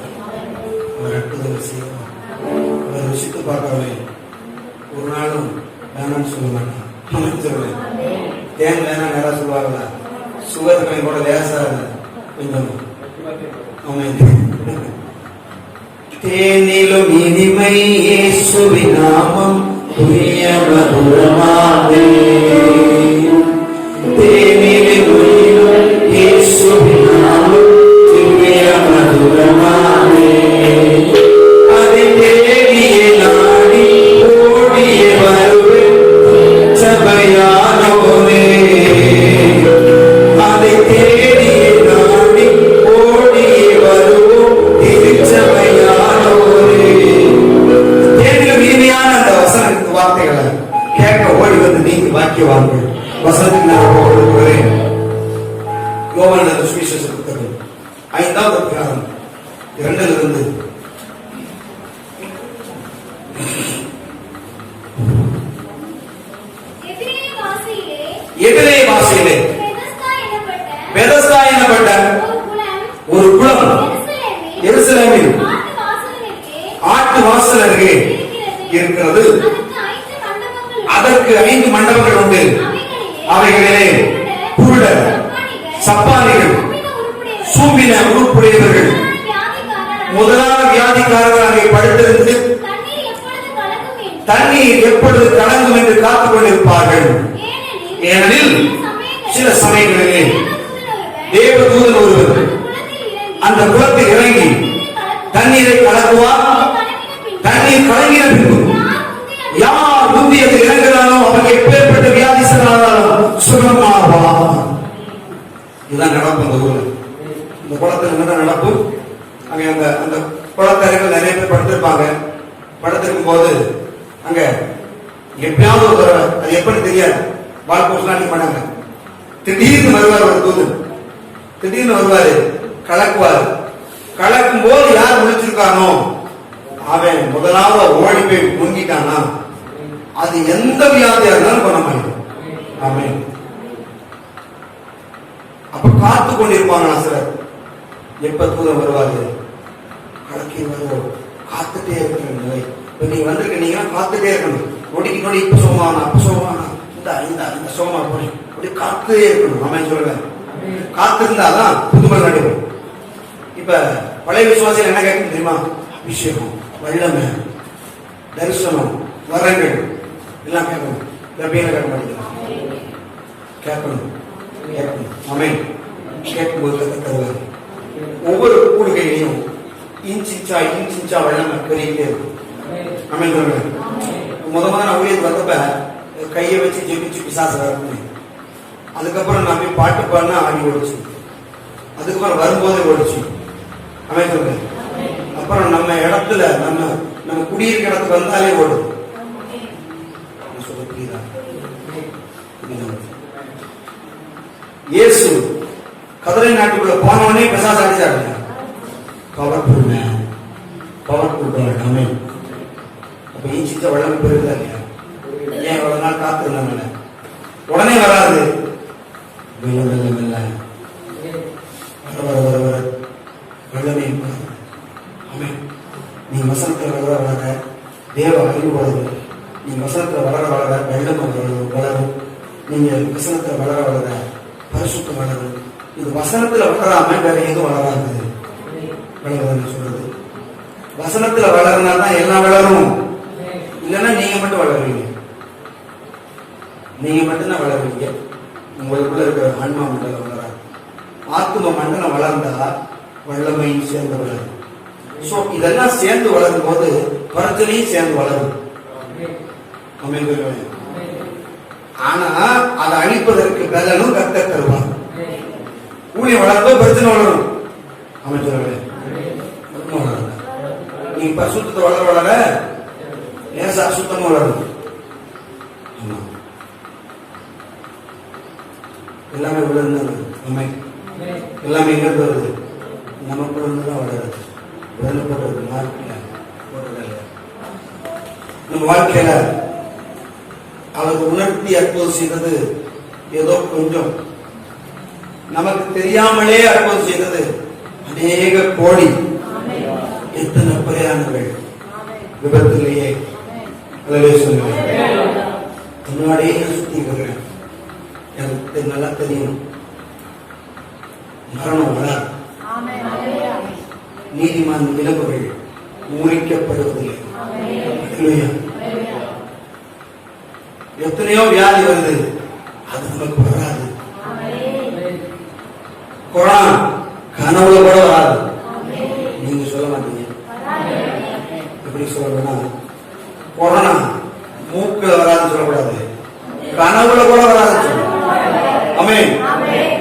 A: ஒரு ரட்டுதல் செய்யணும். அதை ருசித்து பார்க்கவே ஒரு நாளும் வேணாம்னு சொல்ல மாட்டேன். சொல்லுவேன். தேன் வேணாம் நேரம் சொல்லுவாங்களா? சுகர் கலை கூட லேசா கொஞ்சம் தேனிலும் இனிமை இயேசுவின் நாமம் புரிய மதுரமாவே. தேனிலும் இயேசுவின் நாமம் புரிய மதுரமாவே. அதை தேடியே நாடி ஓடியே வருவேன் சபையானோரே. அதை தேடியே நாடி ஓடியே வருவோம் திருச்சபையானோரே. தேனிலும் இனிமையான அந்த வசனத்தின் வார்த்தைகளை கேட்க ஓடி வந்து நீங்க வாக்கியவான்கள். வசனத்துக்கு நான் கொடுக்கிறேன். யோவான் சுவிசேஷ புத்தகம் 5வது அதிகாரம் 2 எதிரே வாசையிலே பெதஸ்தா எனப்பட்ட ஒரு குளம் எருசலேமில் ஆட்டு வாசல் அருகே இருக்கிறது. அதற்கு 5 மண்டபங்கள் உண்டு. அவைகளிலே குருடர், சப்பானிகள், சூம்பின உருப்புடையவர்கள், முதலான வியாதிக்காரர்கள் அங்கே படுத்திருந்து தண்ணீர் எப்பொழுது கலங்கும் என்று காத்துக் கொண்டிருப்பார்கள். ஏனெனில் சில சமயங்களிலே தேவதூதன் ஒருவர் அந்த குளத்தில் இறங்கி தண்ணீரை கலக்குவார். தண்ணீர் கலங்கின பின்பு யார் முந்தியத்தில் இறங்குகிறானோ அவருக்கு எப்பேற்பட்ட வியாதிசனாலும் சுகமாவார். இதுதான் நடப்பு அந்த ஊர்ல. இந்த குளத்தில் என்னதான் நடப்பு? அங்க அந்த குளத்தரைகள் நிறைய பேர் படுத்திருப்பாங்க. படுத்திருக்கும் போது அங்க எப்பயாவது ஒரு தடவை, அது எப்படி தெரியாது, வாழ்க்கை பண்ணாங்க. திடீர்னு வருவார் ஒரு தூதன். திடீர்னு வருவாரு, கலக்குவாரு. கலக்கும் போது யார் முடிச்சிருக்கானோ அவன் முதலாவது ஓடி போய் முங்கிட்டானா அது எந்த வியாதியா இருந்தாலும் குணமாயிடும். அவன் அப்ப காத்து கொண்டிருப்பாங்களா சிலர், எப்ப தூதன் வருவாரு, கலக்கி வருவோம், காத்துட்டே இருக்கிற நிலை. இப்ப நீங்க வந்திருக்கீங்க, காத்துட்டே இருக்கணும். நொடிக்கு நொடி இப்ப சோமானா அப்ப சோமானா இந்த சோமா போய் அப்படி காத்துட்டே இருக்கணும். அவன் சொல்லுங்க, காத்து இருந்தாதான் புதுமை நடைபெறும். இப்ப பழைய விசுவாசிகள் என்ன கேட்கணும் தெரியுமா? அபிஷேகம், வல்லமை, தரிசனம், வரங்கள் எல்லாம் கேட்கணும். எப்பயும் கேட்க மாட்டேங்கிறான். கேட்கணும். ஆமென். கேட்கும்போது தருவார். ஒவ்வொரு கூடுகையிலையும் இன்ச்சிஞ்சா வல்லமை பெருகிட்டே இருக்கும். ஆமென் சொல்லுங்க. முதல்ல ஊழியர் வந்தப்ப கையை வச்சு ஜெபிச்சு பிசாசு வரணும். அதுக்கப்புறம் நான் போய் பாட்டு பாடினா ஆடி ஓடிச்சு. அதுக்கப்புறம் வரும்போதே ஓடிச்சு. ஆமென் சொல்லுங்க. அப்புறம் நம்ம இடத்துல நம்ம குடியிருக்க இடத்துக்கு வந்தாலே ஓடும். இயேசு கதரை நாட்டுக்குள்ள போனவனே பிசாசு அடிச்சாரு. Powerful man, powerful God. Amen. அப்ப ஈச்சிச்ச வளம் பெருதா இல்லையா? ஏன் இவ்வளவு நாள் காத்திருந்தாங்க? உடனே வராது. வர வல்லமே. ஆமென். நீ வசனத்தில் வர தேவ அறிவு வளரும். நீங்க வசனத்துல வளர வளர வெள்ளம் வளரும். நீங்க வசனத்துல வளர வளர பரிசுத்தம் வளரும். இது வசனத்துல வளராம வேற எதுவும் வளராது. வளருன்னு சொல்றது வசனத்துல வளர்னாதான் எல்லாம் வளரும். இல்லைன்னா நீங்க மட்டும் வளருவீங்க. நீங்க மட்டும்தான் வளருவீங்க. உங்களுக்குள்ள இருக்கிற ஆன்மா மண்டலம் வளராது. ஆத்ம மண்டலம் வளர்ந்தா வல்லமையும் சேர்ந்து வளரும். சோ இதெல்லாம் சேர்ந்து வளரும் போது பிரச்சனையும் சேர்ந்து வளரும். ஆனா அதை அழிப்பதற்கு பலனும் கர்த்தர் தருவார். ஊழியம் வளர்ந்தோ பிரச்சனை வளரும். அமைச்சர்களே நீங்க பரிசுத்தத்தை வளர வளர ஏன் அசுத்தமும் வளரும். எல்லாமே விழுந்து உண்மை. எல்லாமே எங்க வருது? நமக்குள்ள இருந்துதான் வளருது. விழுந்து போடுறது மார்க்கில் போடுறதில்ல. நம்ம வாழ்க்கையில அவருக்கு உணர்த்தி அற்புதம் செய்தது ஏதோ கொஞ்சம், நமக்கு தெரியாமலே அற்புதம் செய்தது அநேக கோடி. எத்தனை பிரயாணங்கள் விபத்திலேயே முன்னாடியே சுத்தி வருகிறேன். எனக்கு நல்லா தெரியும் மரணம் வர நீதிமான் விலங்குகள் முறிக்கப்படுவதில்லை. எத்தனையோ வியாதி வருது, அது நமக்கு வராது. கொரோனா கனவுல கூட வராது. நீங்க சொல்ல மாட்டீங்க. எப்படி சொல்லணும்னா கொரோனா மூக்குல வராதுன்னு சொல்லக்கூடாது, கனவுல கூட வராது. ஆமென்.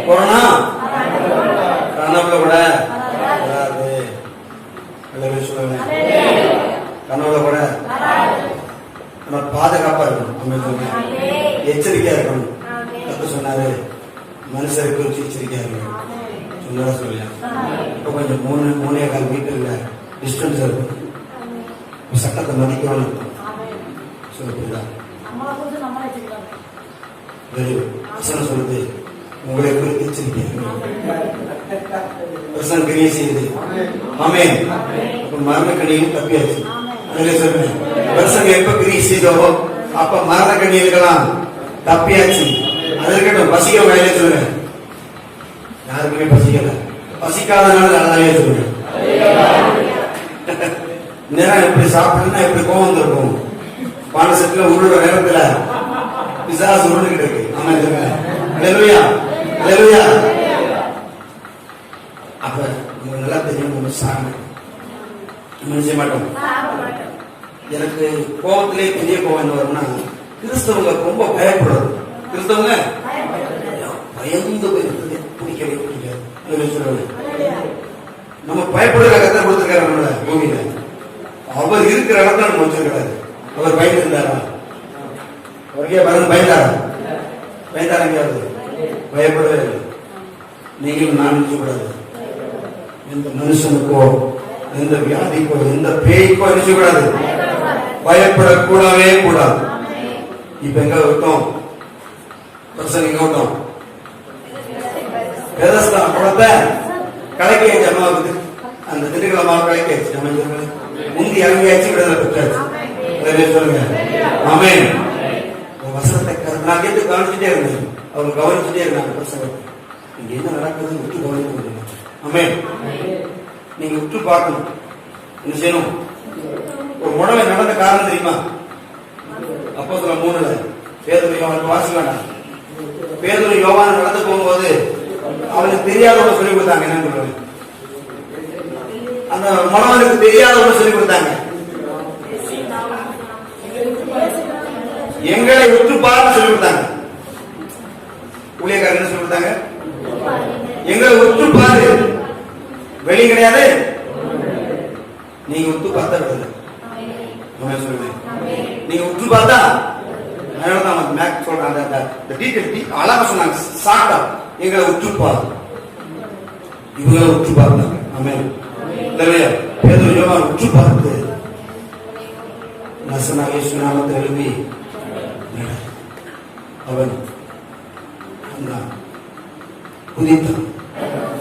A: கொரோனா கனவுல கூட வராது. சொல்லுங்க, கனவுல கூட நம்ம பாதுகாப்பா இருக்கணும். எச்சரிக்கையா இருக்கணும். தப்பு சொன்னாரு மனுஷரை குறிச்சு எச்சரிக்கையா இருக்கணும். சொல்லா சொல்லியா இப்ப கொஞ்சம் 3.25 மீட்டர்ல டிஸ்டன்ஸ் இருக்கும். சட்டத்தை மதிக்கணும். சொல்லுதான் வசனம் சொல்லுது உங்களை குறித்து எச்சரிக்கையா வசனம் கிரியை செய்யுது. ஆமென். மரண கணியும் தப்பியாச்சு. வருஷம் எப்ப கிரியை செய்தோ அப்ப மரண கணியெல்லாம் தப்பியாச்சு. அது இருக்கட்டும். பசிக்க வேலையை சொல்லுங்க. யாருக்குமே பசிக்கல. பசிக்காதனால நல்லாவே சொல்லுங்க. நேரம் எப்படி சாப்பிடணும்னா எப்படி கோவம் இருக்கும். பானசத்துல உருள நேரத்துல பிசாசு உருண்டுகிட்டு இருக்கு. ஆமா சொல்லுங்க. அல்லேலூயா, அல்லேலூயா. அப்ப உங்களுக்கு நல்லா தெரியும். நம்ம சாப்பிட நம்ம செய்ய மாட்டோம். எனக்கு கோபத்திலே பெரிய கோபம் என்ன வரும்னா, கிறிஸ்தவங்க ரொம்ப பயப்படுறது. கிறிஸ்தவங்க பயந்து பிடிக்கவே பிடிக்காது. நம்ம பயப்படுற கத்தை கொடுத்துருக்காரு நம்மள பூமியில. அவர் இருக்கிற இடத்துல நம்ம வச்சிருக்கிறாரு. அவர் பயந்து இருந்தாரா? அவருக்கே பயந்தாரா? பயந்தாரா? எங்கேயாவது பயப்படவே இல்லை. நீங்களும் நான் நினைச்சக்கூடாது. எந்த மனுஷனுக்கோ எந்த வியாதிக்கோ எந்த பேய்க்கோ நினைச்சக்கூடாது. பயப்படக்கூடவே கூடாது. இப்ப எங்க விட்டோம்? எங்க விட்டோம்? வேதஸ்தான் குளத்தை கலைக்காச்சு. அம்மாவுக்கு அந்த திண்டுக்கலமாக கலைக்காச்சு. நம்ம முந்தி இறங்கியாச்சு, விடுதலை பெற்றாச்சு. சொல்லுங்க. ஆமென். வசனத்தை நான் கேட்டு கவனிச்சுட்டே இருந்தேன். அவங்க கவனிச்சுட்டே இருந்தாங்க. பிரசங்கத்தை இங்க என்ன நடக்குதுன்னு விட்டு கவனிக்க. ஆமென். நீங்க விட்டு பார்க்கணும். என்ன செய்யணும்? ஒரு உணவை நடந்த காரணம் தெரியுமா? அப்போஸ்தல 3ல பேதுரு யோவான் வாசி வேண்டாம். பேதுரு யோவான் நடந்து போகும்போது அவனுக்கு தெரியாதவங்க சொல்லிக் கொடுத்தாங்க. என்ன சொல்றது? அந்த மனவனுக்கு தெரியாதவங்க சொல்லிக் கொடுத்தாங்க. எங்களை விட்டு பார்த்து சொல்லிக் கொடுத்தாங்க. ஊழியக்காரர் என்ன சொல்லி கொடுத்தாங்க? எங்களை விட்டு பாரு. வெளி கிடையாது. நீங்க விட்டு பார்த்தா விடல. சொல்லுங்க. நீங்க விட்டு பார்த்தா மேக் சொல்றாங்க. அழகா சொன்னாங்க. சாட்டா எங்களை விட்டு பாரு. இவங்களை விட்டு பார்த்தாங்க. ஆமென். பேதுரு யோவான் விட்டு பார்த்து நசனாக இயேசு நாமத்தில் எழுதி அவன் குதித்தான்.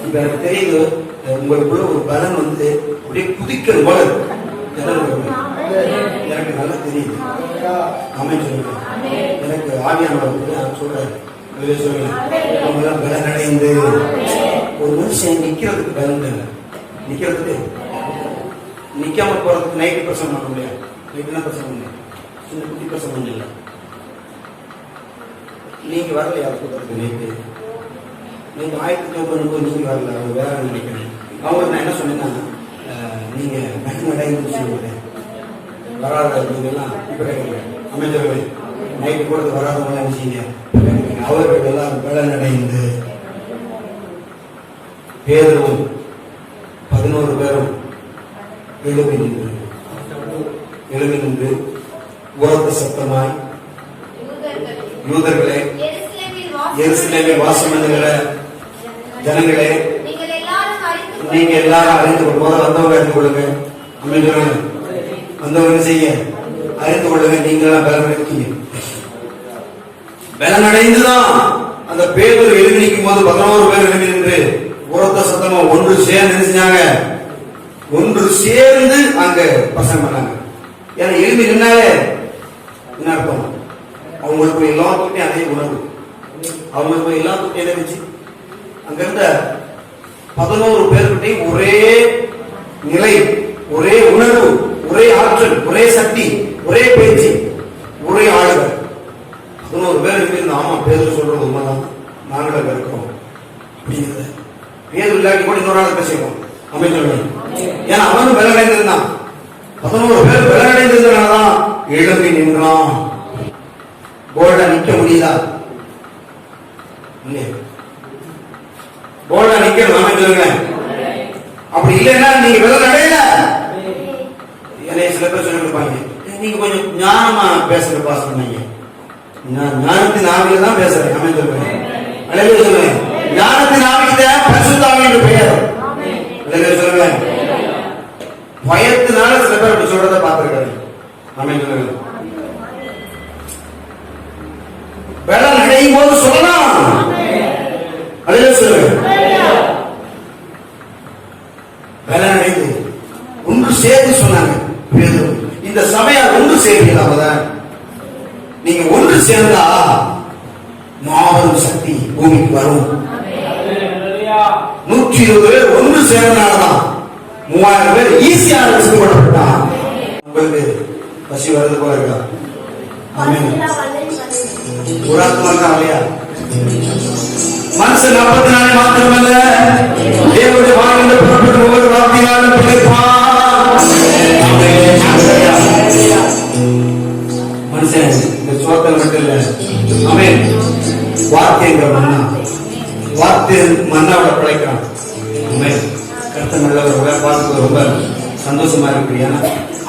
A: இப்ப எனக்கு தெரியுது உங்களுக்குள்ள ஒரு பலன் அப்படியே குதிக்கிறது போல இருக்கு. எனக்கு நல்லா தெரியுது. ஆமென் சொல்லுங்க. எனக்கு ஆவியானவர் சொல்றாரு, சொல்லுங்க, பலனடைந்து. ஒரு மனுஷன் நிக்கிறதுக்கு பலன் இல்லை, நிக்கிறதுக்கு நிக்காம போறதுக்கு நைட்டு பிரசவம் பண்ண முடியாது. நைட்டுனா பிரசவம் இல்லை, சின்ன குட்டி பிரசவம் இல்லை. நீங்க வரல யார் கூட்டத்துக்கு நைட்டு, நீங்க 1990 நீங்க வரல, அவங்க வேற நினைக்கிறேன். அவங்க நான் என்ன சொன்னேன்னா, நீங்க பலனடைந்து சொல்லுங்க, வராத நீங்கெல்லாம் இப்ப அமைச்சர்கள் நைட்டு கூட வராதவங்க நினைச்சீங்க. அவர்கள் எல்லாம் பலனடைந்து பேரும் 11 பேரும் எழுதி நின்று உரத்த சத்தமாய், யூதர்களே, எருசலேமில் வாசம் பண்ணுகிற ஜனங்களே, நீங்க எல்லாரும் அறிந்து கொள்ளும். வந்தவங்க அறிந்து கொள்ளுங்க, அமைச்சர்கள் வந்தவங்க செய்ய அறிந்து கொள்ளுங்க. நீங்களா பலனடைந்தீங்க. பலனடைந்துதான் அந்த பேதர் எழுதி நிற்கும் போது 11 பேர் எழுதி நின்று உரத்த சத்தமா ஒன்று சேர்ந்து நினைச்சாங்க, ஒன்று சேர்ந்து அங்க பசங்க பண்ணாங்க. ஏன்னா எழுதி நின்னாலே என்ன அர்த்தம், அவங்களுக்கு எல்லாத்துக்கிட்டையும் அதே உணர்வு, அவங்களுக்கு எல்லாத்துக்கிட்டையும் எதை வச்சு அங்க இருந்த 11 பேர்கிட்டையும் ஒரே நிலை, ஒரே உணர்வு, ஒரே ஆற்றல், ஒரே சக்தி, ஒரே பேச்சு, ஒரே ஆளுகள். 11 பேர் இருந்து, ஆமா பேர் சொல்றது உண்மைதான், நாங்களும் இருக்கிறோம் அப்படிங்கிறத பேர் இல்லாட்டி கூட இன்னொரு ஆள் பேசிடுவோம் அமைச்சர்கள். ஏன்னா அவனும் பலனடைந்திருந்தான். 11 பேர் பலனடைந்திருந்தனாலதான் எழும்பி நின்றான். போல்டா நிக்க முடியுதா? இல்லையா? போல்டா நிக்கணும் அமைச்சர்கள். அப்படி இல்லைன்னா நீங்க பலனடையல. என்னைய சில பேர் சொல்லி கொடுப்பாங்க, நீங்க கொஞ்சம் ஞானமா பேசுற பாசம், ஞானத்தின் ஆவியில தான் பேசுறேன் அமைச்சர்கள். அழகு சொல்லுவேன், ஞானத்தின் ஆவியில பரிசுத்த ஆவி என்று பெயர். அழகு சொல்லுவேன், பயத்தினால சில பேர் அப்படி சொல்றதை பார்த்திருக்காரு அமைச்சர்கள். பலன் அடையும் போது சொல்லலாம். அழகு சொல்லுவேன், பலன் அடைந்து ஒன்று சேர்த்து சொன்னாங்க. இந்த சபையார் ஒன்று சேர்க்கிறாமதான், நீங்க ஒன்று சேர்ந்தா மாபெரும் சக்தி பூமிக்கு வரும். 120 பேர் ஒன்று சேர்ந்தனாலதான் 3000 பேர் ஈஸியாக ரசிக்கப்பட்டான். உங்களுக்கு பசி வருது போல இருக்கா? ஒரு ஆத்மா இல்லையா? மனுஷன் 44 மாத்திரமல்ல, தேவனுடைய வாயிலிருந்து புறப்பட்ட ஒவ்வொரு வார்த்தையாலும் பிழைப்பான். மனுஷன் இந்த சோத்தல் மட்டும் இல்ல, அவன் வார்த்தைங்கிற மன்னா, வார்த்தை மன்னாவோட பிழைக்கிறான். கருத்து நல்லவர் பார்த்து ரொம்ப சந்தோஷமா இருக்கு. ஏன்னா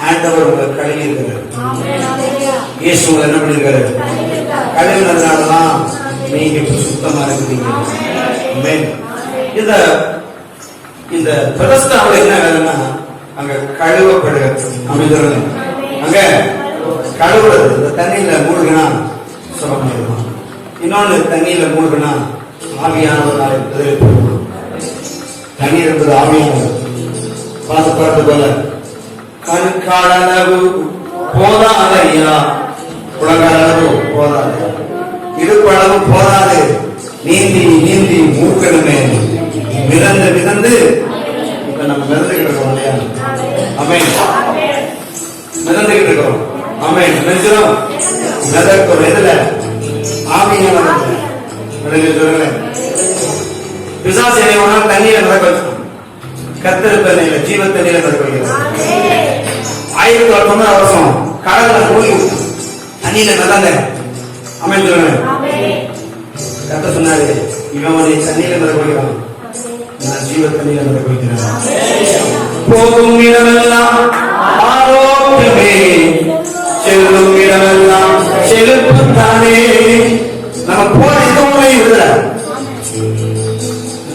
A: ஆண்டவர் உங்களை கழுவி இருக்கிறார். இயேசு உங்களை என்ன பண்ணிருக்காரு? கழுவினதுனாலதான் நீங்க சுத்தமா இருக்கிறீங்க. இந்த பிரதஸ்தாவில் என்ன வேலைன்னா, அங்க கழுவப்படுகிறது அமைச்சர்கள், அங்க கழுவுறது. இந்த தண்ணியில மூழ்கினா சுகம் இருக்கும். இன்னொன்னு, தண்ணியில மூழ்கினா ஆவியானவர் தண்ணீர் என்பது ஆவியானவர். பார்த்து பார்த்து போல கணுக்கால் அளவு போதாது ஐயா, குளங்கால் அளவு போதாது, இடுப்பளவு போதாது, நீந்தி நீந்தி மூக்கணுமே, மிதந்து மிதந்து. இப்ப நம்ம மிதந்துகிட்டு இருக்கோம் இல்லையா? ஆமென், மிதந்துகிட்டு இருக்கிறோம். ஆமென், நினைச்சிடும் மிதக்கிறோம். எதுல? ஆவியானவர். பிசாசு என்னை ஒரு நாள் தண்ணீரை நடக்க வச்சுக்கணும். கர்த்தர் தண்ணியில ஜீவ தண்ணியில நடக்க வைக்கிறது. 1900 வருஷம் கடல்ல மூழ்கி தண்ணியில நடந்த அமைச்சர் கர்த்தர் சொன்னாரு, இவன் ஒரு தண்ணியில நடக்க வைக்கிறான், நான் ஜீவ தண்ணியில நடக்க வைக்கிறேன். போகும் இடமெல்லாம் ஆரோக்கியமே, செல்லும் இடமெல்லாம் செழிப்பு தானே. நம்ம போற எந்த முறையும் விடுதல,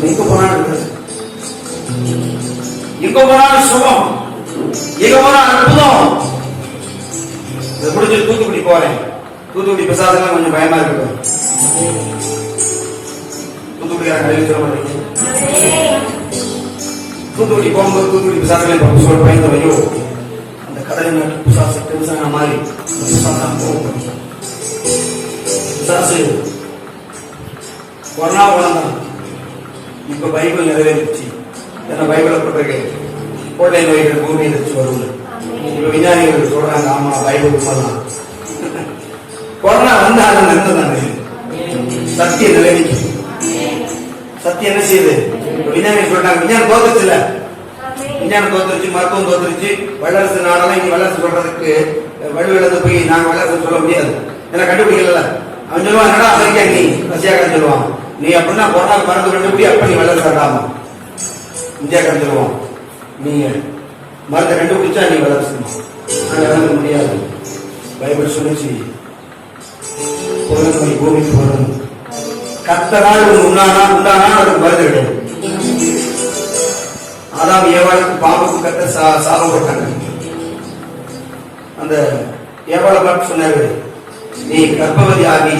A: எங்க போனாலும் எங்க போனாலும் சுகம், எங்க போனாலும் அற்புதம். இதை முடிஞ்சு தூத்துக்குடி போறேன். தூத்துக்குடி பிரசாதம் கொஞ்சம் பயமா இருக்கு. தூத்துக்குடி சொல்ல மாட்டேங்க. தூத்துக்குடி போகும்போது தூத்துக்குடி பிரசாதம் பயந்து வையோ, அந்த கதலை நாட்டு பிசாசு பெருசான மாதிரி பிசாசாக போகும். பிசாசு கொரோனா தான். இப்ப பைபிள் நிறைவேறிச்சு. ஏன்னா பைபிளை போட்டிருக்கேன், கொள்ளை நோய்கள் பூமி எதிர்த்து வருவது. இப்ப விஞ்ஞானிகள் சொல்றாங்க, ஆமா பைபிள் உண்மைதான். கொரோனா வந்தாலும் நின்றுதானே சத்திய நிலைக்கு. சத்தியம் என்ன செய்யுது? விஞ்ஞானிகள் சொல்றாங்க, விஞ்ஞானம் தோத்துச்சுல, விஞ்ஞானம் தோத்துருச்சு, மருத்துவம் தோத்துருச்சு. வல்லரசு நாடெல்லாம் இங்க வல்லரசு சொல்றதுக்கு வலுவிழந்து போய் நாங்க வல்லரசு சொல்ல முடியாது, ஏன்னா கண்டுபிடிக்கல. அவன் சொல்லுவான், என்னடா அமெரிக்கா நீ ரஷ்யாக்காரன் சொல்லுவான், நீ அப்படின்னா கொரோனா மருந்து கண்டுபிடி, அப்ப நீ வல்லரசு ஆடாம இந்தியாக்காரன் சொல்லுவான், நீங்க மருந்தை கண்டுபிடிச்சா நீ வல்லரசு. நாங்க வளர்க்க முடியாது. பைபிள் சொல்லிச்சு, பொருள் பூமிக்கு வரும். கத்தனால் உண்டானா அதுக்கு மருந்து கிடையாது. அதான் ஏவாளுக்கு பாம்புக்கு கத்த சாபம் போட்டாங்க. அந்த ஏவாளை பார்த்து சொன்னாரு, நீ கர்ப்பவதி ஆகி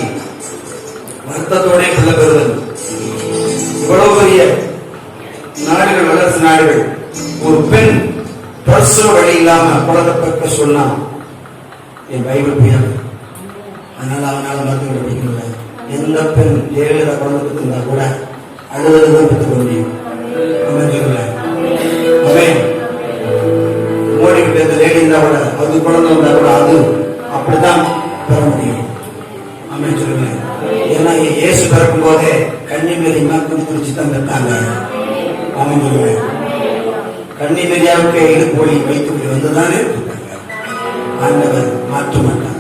A: வருத்தத்தோட பிள்ளை பெறுதல். இவ்வளவு பெரிய நாடுகள், வல்லரசு நாடுகள், ஒரு பெண் பிரசவ வழி இல்லாம குழந்தை பெற்க சொன்னா என் பைபிள் புரியாது. அதனால அவனால மருத்துவ படிக்கல. எந்த பெண் 7 குழந்தை பெற்றிருந்தா கூட அழுதுதான் பெற்றுக்க முடியும். மோடி கிட்ட லேடி இருந்தா கூட, அது குழந்தை வந்தா கூட அது அப்படித்தான் பெற முடியும். அப்படின்னு சொல்லுங்க. ஏன்னா இயேசு பிறக்கும் போதே கன்னிமேரி மக்கள் குறிச்சு தான் பெற்றாங்க. அப்படின்னு சொல்லுங்க. கன்னிமேரியாவுக்கு இடுப்பொழி வைத்து வந்துதானே ஆண்டவர் மாற்ற மாட்டார்.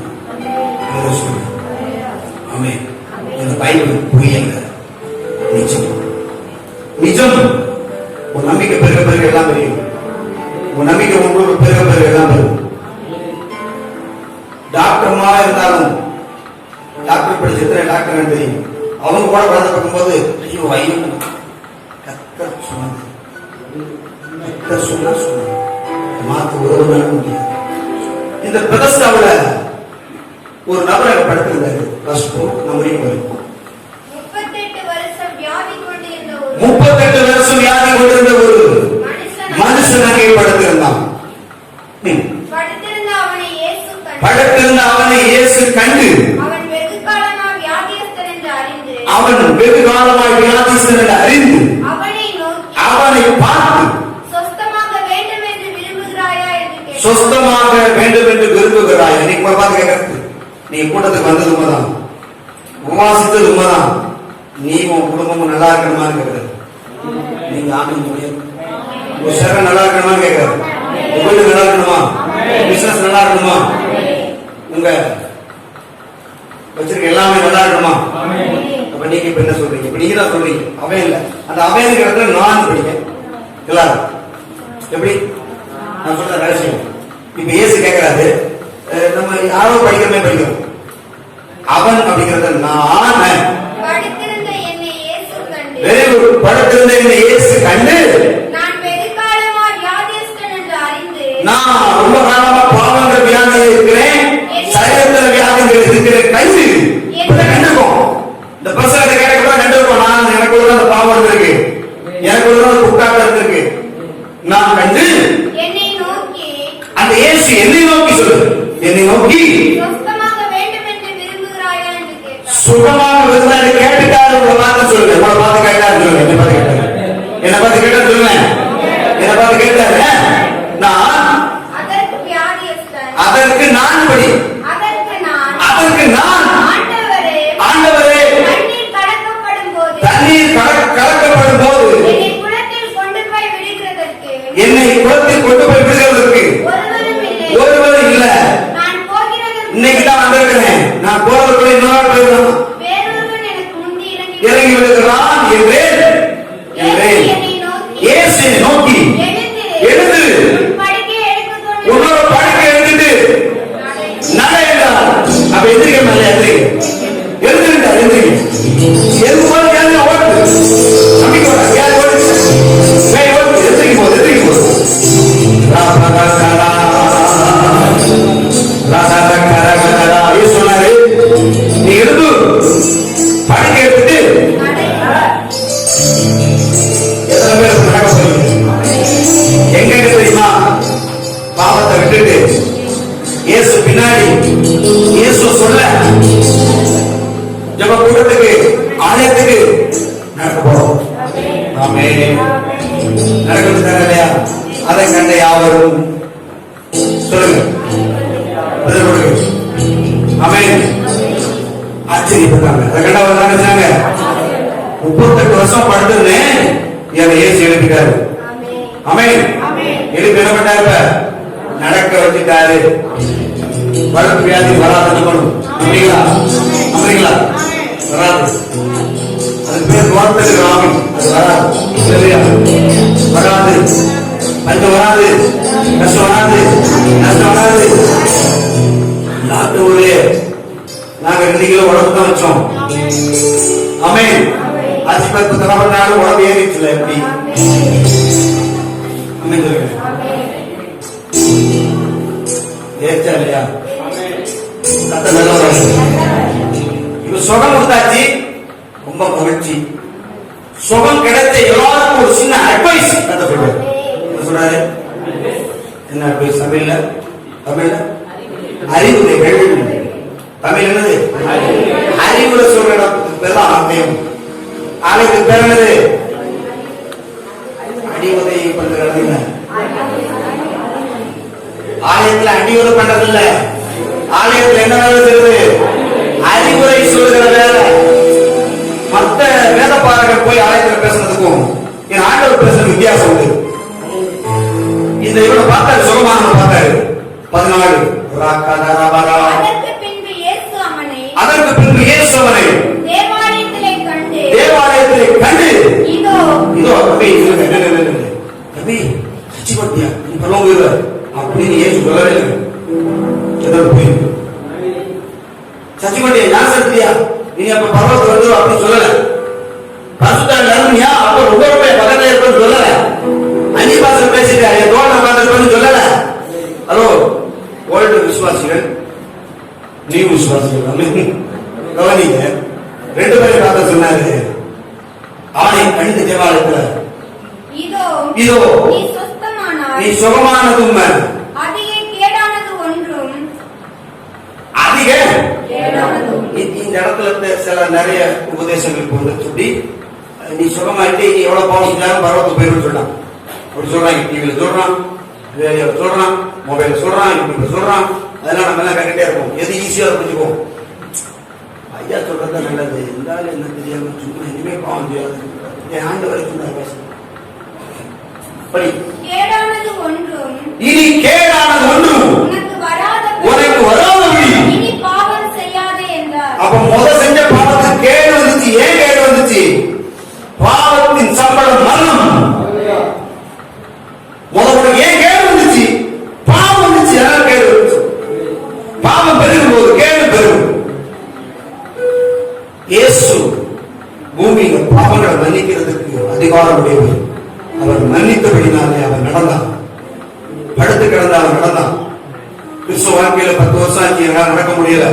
A: ஆமே. இந்த பைபிள் புரியல. நிஜம் நிஜம். உன் நம்பிக்கை பெருக பெருக எல்லாம் தெரியும். உன் நம்பிக்கை உங்களுக்கு பெருக பெருக எல்லாம் பெறும். டாக்டர்மா இருந்தாலும், டாக்டர் படிச்ச எத்தனை டாக்டர் தெரியும், அவங்க கூட குழந்தை பார்க்கும்போது ஐயோ ஐயோ கத்த சொன்னது, கத்த சொன்னா சொன்ன மாத்த உறவுனால முடியாது. இந்த பிரதஸ்தாவுல ஒரு நபரை படுத்திருந்தாரு. நம்முடைய
C: 38 வருஷம் வியாதி
A: கொண்டிருந்த ஒரு மனுஷன் அங்கே படுத்திருந்தான். படுத்திருந்த அவனை இயேசு கண்டு
C: அவன் வெகு காலமாய் வியாதியஸ்தன் என்று அறிந்து
A: அவனை பார்த்து
C: சொஸ்தமாக வேண்டும் என்று விரும்புகிறாயா என்று கேட்டார்.
A: சொஸ்தமாக வேண்டும் என்று விரும்புகிறாயா? நீ பார்த்து கேட்கறது, நீ கூட்டத்துக்கு வந்தது உண்மைதான், உபவாசித்தது உண்மைதான், நீ உன் குடும்பமும் நல்லா இருக்கணுமான்னு கேட்கறது. நீங்க ஆமின் முடியும். உங்க சரம் நல்லா இருக்கணுமான்னு கேட்கறது. உங்க வீடு நல்லா இருக்கணுமா? பிசினஸ் நல்லா இருக்கணுமா? உங்க வச்சிருக்க எல்லாமே நல்லா இருக்கணுமா? அப்ப நீங்க இப்ப என்ன சொல்றீங்க? இப்ப நீங்க தான் சொல்றீங்க, அவன் இல்ல. அந்த அவன் இடத்துல நான் படிக்க எல்லாரும் எப்படி நான் சொல்ற ரகசியம். இப்ப இயேசு கேட்கிறாரு, நம்ம யாரோ படிக்கிறமே படிக்கிறோம். அவன் அப்படிங்கறத நான்
C: படுத்திருந்த என்னை இயேசு கண்டு நான் வெகு காலமாய் வியாதியஸ்தன் என்று அறிந்து
A: நான் ரொம்ப காலமா பாவங்கிற வியாதியில் இருக்கிறேன், சரீரத்துல வியாதிகள் இருக்கிறேன் கண்டு கண்டுக்கும். இந்த பிரசங்கத்தை கேட்க கூட கண்டுக்கும். நான் எனக்கு ஒரு அந்த பாவம் இருக்கு, எனக்கு ஒரு குட்டாட்டம் இருக்கு. நான் கண்டு
C: என்னை நோக்கி,
A: அந்த இயேசு என்னை நோக்கி சொல்லு, என்னை நோக்கி
C: சொஸ்தமாக வேண்டும் என்று விரும்புகிறாயா என்று கேட்டார்.
A: சுகமாக விருந்தாரு கேட்டுட்டாரு. உங்களை பார்த்து சொல்லுங்க, உங்களை பார்த்து கேட்டாரு சொல்லுங்க. என்ன பார்த்து கேட்டாரு? என்ன பார்த்து கேட்டாரு சொல்லுங்க. என்ன பார்த்து கேட்டாரு? நான்
C: அதற்கு வியாதியஸ்தன்,
A: அதற்கு நான் படி, அதற்கு நான் ஆண்டவரே
C: தண்ணீர் கலக்கப்படும் போது என்னை குளத்தில் கொண்டு போய் விடுகிறதற்கு
A: ஒருவரும் இல்ல.
C: நான் போகிறது
A: இன்னைக்கு தான் வந்திருக்கிறேன், நான் போறதுக்குள்ள இன்னொரு போயிடணும்.
C: வேறொருவன் எனக்கு முந்தி
A: இறங்கி விடுகிறான் என்றேன். இயேசு நோக்கி எழுந்து ஆமென். நடக்குது இல்லையா? அதை கண்ட யாவரும் சொல்லுங்க. ஆமென். ஆச்சரியப்பட்டாங்க. அதை கண்ட வந்தாங்க 38 வருஷம் படுத்திருந்தேன், என்னை இயேசு எழுப்பிட்டாரு. ஆமென். எழுப்பி என்ன பண்ணாரு? நடக்க வச்சுட்டாரு. வளர்ப்பு வியாதி வராது நம்பணும். அப்படிங்களா? அப்படிங்களா? வராது. அதுக்கு பேர் தோட்டத்துக்கு ராமி. அது வராது. சரியா? வராது. பஞ்சம் வராது. கஷ்டம் வராது. நஷ்டம் வராது. நாட்டு ஊரே நாங்க 2 கிலோ உடம்பு தான் வச்சோம். ஆமென். ஆசிபத்து தலைவனாலும் உடம்பு ஏறிச்சுல எப்படி? ஆமென் சொல்லுங்க. ஏச்சா இல்லையா? கத்த நல்லவர். இப்ப சுகம் கொடுத்தாச்சு, ரொம்ப மகிழ்ச்சி. சுகம் கிடைத்த எல்லாருக்கும் ஒரு சின்ன அட்வைஸ் கத்த சொல்றாரு. என்ன சொல்றாரு? என்ன அட்வைஸ்? தமிழ்ல அறிவுரைகள். தமிழ் என்னது? அறிவுரை சொல்ற இடத்துக்கு பேர் தான் ஆலயம். ஆலயத்துக்கு பேர் என்னது? அடிவுரை பண்ற இடம் இல்ல. ஆலயத்துல அடிவுரை பண்றது இல்ல. ஆலயத்துல என்ன வேலை செய்யுது? அறிவுரை சொல்கிற வேலை. மற்ற வேத பாடகர் போய் ஆலயத்துல பேசுறதுக்கும் என் ஆண்டவர் பேசுற வித்தியாசம் உண்டு. இந்த இவனை பார்த்தாரு, சுகமான பார்த்தாரு. 14
C: அதற்கு பின்பு இயேசு அவனை தேவாலயத்திலே கண்டு இதோ தம்பி சச்சி பட்டியா நீ பரவாயில்ல அப்படின்னு இயேசு சொல்லவே இல்லை. சச்சி பட்டியா யார் சத்தியா நீ அப்ப பரவத்து வந்து அப்படின்னு சொல்லல. பசுத்தான் நறுமையா அப்ப ரொம்ப பக்கத்துல இருப்பேன்னு சொல்லல. அந்நிய பாசை பேசிட்டு என் தோட்டம் பார்த்துருப்பேன்னு சொல்லல. ஹலோ ஓல்டு விசுவாசிகள், நியூ விசுவாசிகள் கவனிங்க. 2 பேரும் பார்த்து சொன்னாரு, அவனை கண்டு தேவாலயத்துல இதோ நீ சுகமானதும் அதிக கேடானது ஒன்றும்
A: இந்த இடத்துல சில நிறைய உபதேசங்கள் வந்து சொல்லி நீ சுகமாயிட்டு நீ எவ்வளவு பாவம் செஞ்சாலும் பரவத்து போயிடும் சொன்னான். அப்படி சொல்றாங்க. டிவியில சொல்றான், ரேடியோல சொல்றான், மொபைல் சொல்றான், யூடியூப்ல சொல்றான். அதெல்லாம் நம்ம எல்லாம் கேட்டுட்டே இருப்போம். எது ஈஸியா புரிஞ்சுப்போம். ஐயா சொல்றது நல்லது. இருந்தாலும் என்ன தெரியாம சும்மா இனிமே பாவம் செய்யாது. என் ஆண்டு வரை சொன்னார்.
C: கேடானது ஒன்றும்
A: இனி கேடானது ஒன்றும் உனக்கு வராதபடி
C: இனி பாவம் செய்யாதே என்றார்.
A: அப்ப செஞ்ச பாவத்துக்கு கேடு வந்துச்சு. ஏன் கேடு வந்துச்சு? பாவத்தின் சம்பளம் மரணம். ஏன் கேடு வந்துச்சு? பாவம் வந்துச்சு. அதனால கேடு வந்துச்சு. பாவம் பெருகும் போது கேடு பெருகும். இயேசு பூமியில பாவங்களை மன்னிக்கிறதுக்கு அதிகாரம் உடையவர். அவர் மன்னித்தபடினாலே அவர் நடந்தான். படுத்து கிடந்த அவர் நடந்தான். கிறிஸ்துவ வாழ்க்கையில 10 வருஷம் ஆச்சு, நடக்க முடியல.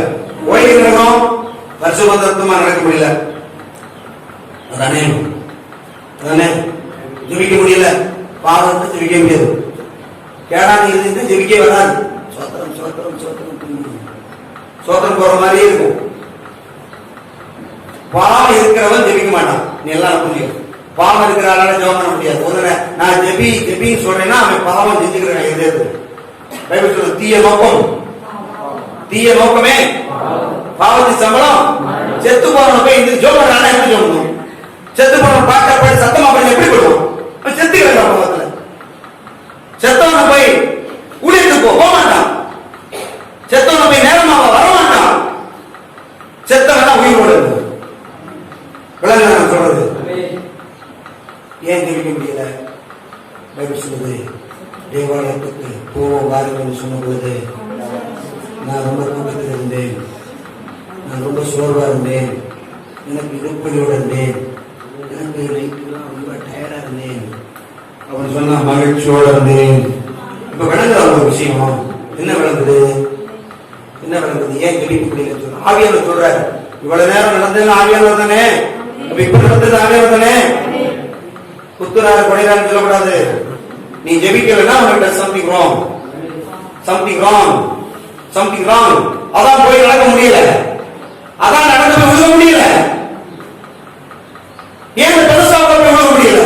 A: கோயில் நடக்கும், பரிசுத்தமா நடக்க முடியல. அதானே ஜெபிக்க முடியல. பாவத்தை ஜெபிக்க முடியாது. கேடான இருந்து ஜெபிக்க வராது. சோத்திரம் சோத்திரம் சோத்திரம் சோத்திரம் போற மாதிரியே இருக்கும். பாவம் இருக்கிறவன் ஜெபிக்க மாட்டான். நீ எல்லாம் புரியும். பாவம் இருக்கிறால ஜெபம் பண்ண முடியாது. ஒண்ணு நான் ஜெபின்னு சொல்றேன்னா அவன் பாவம் செஞ்சுக்கிறேன். எது பைபிள் சொல்றது தீய நோக்கமே பாவத்தின் சம்பளம். செத்து போறவன போய் இந்த ஜெபம் பண்ணா எப்படி சொல்லணும்? செத்து போன பார்க்க சத்தமா பண்ணி எப்படி போடுவோம்? செத்து கிடக்கான் பாவத்துல. செத்தவன போய் ஊழியத்துக்கு போக மாட்டான். செத்தவன போய் நேரமா வரமாட்டான். செத்தவனா உயிரோடு விளங்க சொல்றது. ஏன் ஜெபிக்க முடியல? பைபிள் சொல்லுது தேவாலயத்துக்கு போவோம் வாருங்கள் சொன்ன பொழுது நான் ரொம்ப தூக்கத்தில் இருந்தேன். நான் ரொம்ப சோர்வா இருந்தேன். எனக்கு இடுப்படியோட இருந்தேன். எனக்கு ரொம்ப டயர்டா இருந்தேன். அவன் சொன்னா மகிழ்ச்சியோட இருந்தேன். இப்ப விளங்குற ஒரு விஷயம் என்ன விளங்குது? ஏன் ஜெபிக்க முடியல? ஆவியானவர் சொல்றாரு, இவ்வளவு நேரம் நடந்தது ஆவியானவர் தானே. இப்ப நடந்தது ஆவியானவர் தானே. குத்துறாரு கொடைறாரு சொல்லக்கூடாது. நீ ஜெபிக்கலன்னா உனக்கு சம்திங் ராங். அதான் போய் நடக்க முடியல. அதான் நடந்து விழுக முடியல. ஏன் பெருசா விழுக முடியல?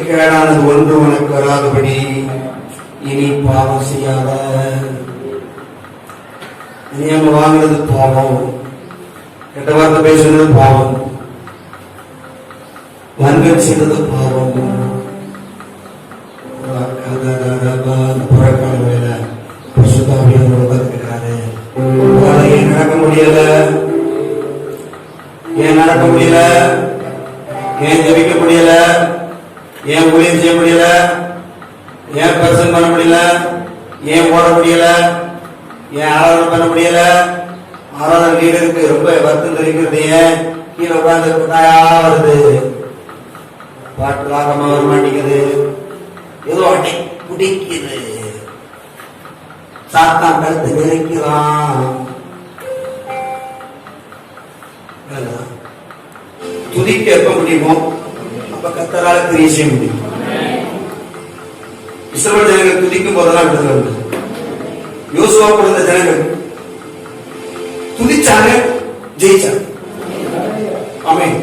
A: கேடானது ஒன்று உனக்கு வராதபடி இனி பாவம் செய்யாத. இனியாம வாங்குறது பாவம், கெட்ட வார்த்தை பேசுறது பாவம், வன்கள் செய்வது பாவம். புறக்கால வேலை இருக்கிறாரு. ஏன் நடக்க முடியல? ஏன் நடக்க முடியல? ஏன் ஜெபிக்க முடியல? ஏன் ஊழியம் செய்ய முடியல? ஏன் பர்சன் பண்ண முடியல? ஏன் ஓட முடியல? ஏன் ஆராதனை பண்ண முடியல? ஆராதனை லீடருக்கு ரொம்ப வருத்தம் தெரிவிக்கிறது. ஏன் கீழே உட்கார்ந்து கொட்டாயா வருது, பாட்டு ராகமா வர மாட்டேங்குது, ஏதோ அடை பிடிக்குது, சாத்தான் கருத்து நினைக்கிறான். துதிக்க எப்ப முடியுமோ அப்ப கர்த்தரால கிரியை செய்ய முடியும். இஸ்ரவேல் ஜனங்கள் துதிக்கும் போதெல்லாம் விடுதலை உண்டு. யோசுவா கொடுத்த ஜனங்கள் துதிச்சாங்க, ஜெயிச்சாங்க. ஆமென்.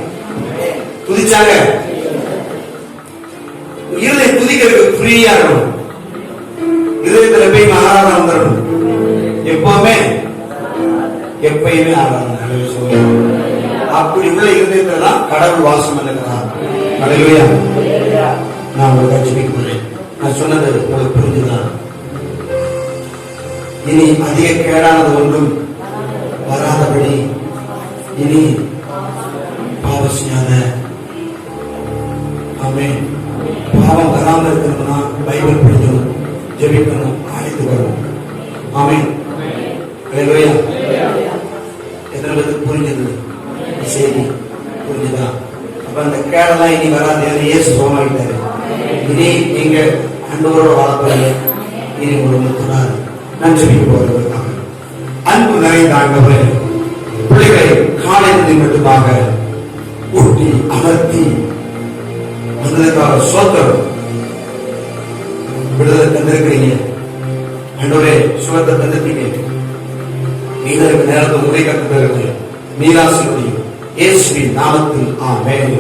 A: துதிச்சாங்க. இருதை துதிக்கிறதுக்கு ஃப்ரீயா இருக்கணும். இதயத்துல போய் ஆராதனை வந்துடணும். எப்பவுமே எப்பயுமே ஆராதனை. அப்படி உள்ள இருதயத்துல தான் கடவுள் வாசம் பண்ணுகிறார். அல்லேலூயா. நான் உங்களுக்கு ஜெபிக்கிறேன். நான் சொன்னது உங்களுக்கு புரிஞ்சுதான். இனி அதிக கேடானது ஒன்றும் வராதபடி இனி பாவம் செய்யாத. ஆமென். பாவம் வராம இருக்கணும்னா பைபிள் படிக்கணும், ஜெபிக்கணும், ஆடித்து வரணும். ஆமென். அல்லேலூயா. எத்தனை பேருக்கு புரிஞ்சது செய்தி? புரிஞ்சுதா? அப்ப அந்த கேடெல்லாம் இனி வராது. இயேசு சுகமாயிட்டாரு. இனி நீங்க ஆண்டவரோட வாழப்போறீங்க. இனி உங்களுக்கு தொடராது. நான் ஜெபிக்க போறதுக்காக அன்பு நிறைந்த ஆண்டவரே, பிள்ளைகளை காலையில் மட்டுமாக ஊட்டி அமர்த்தி வந்ததுக்காக சோத்திரம். விடுதலை தந்திருக்கிறீங்க ஆண்டவரே, சுகத்தை தந்திருக்கீங்க. மீதற்கு நேரத்தை உரை கற்றுக்கிறது மீராசினுடைய இயேசுவின் நாமத்தில் ஆமென்.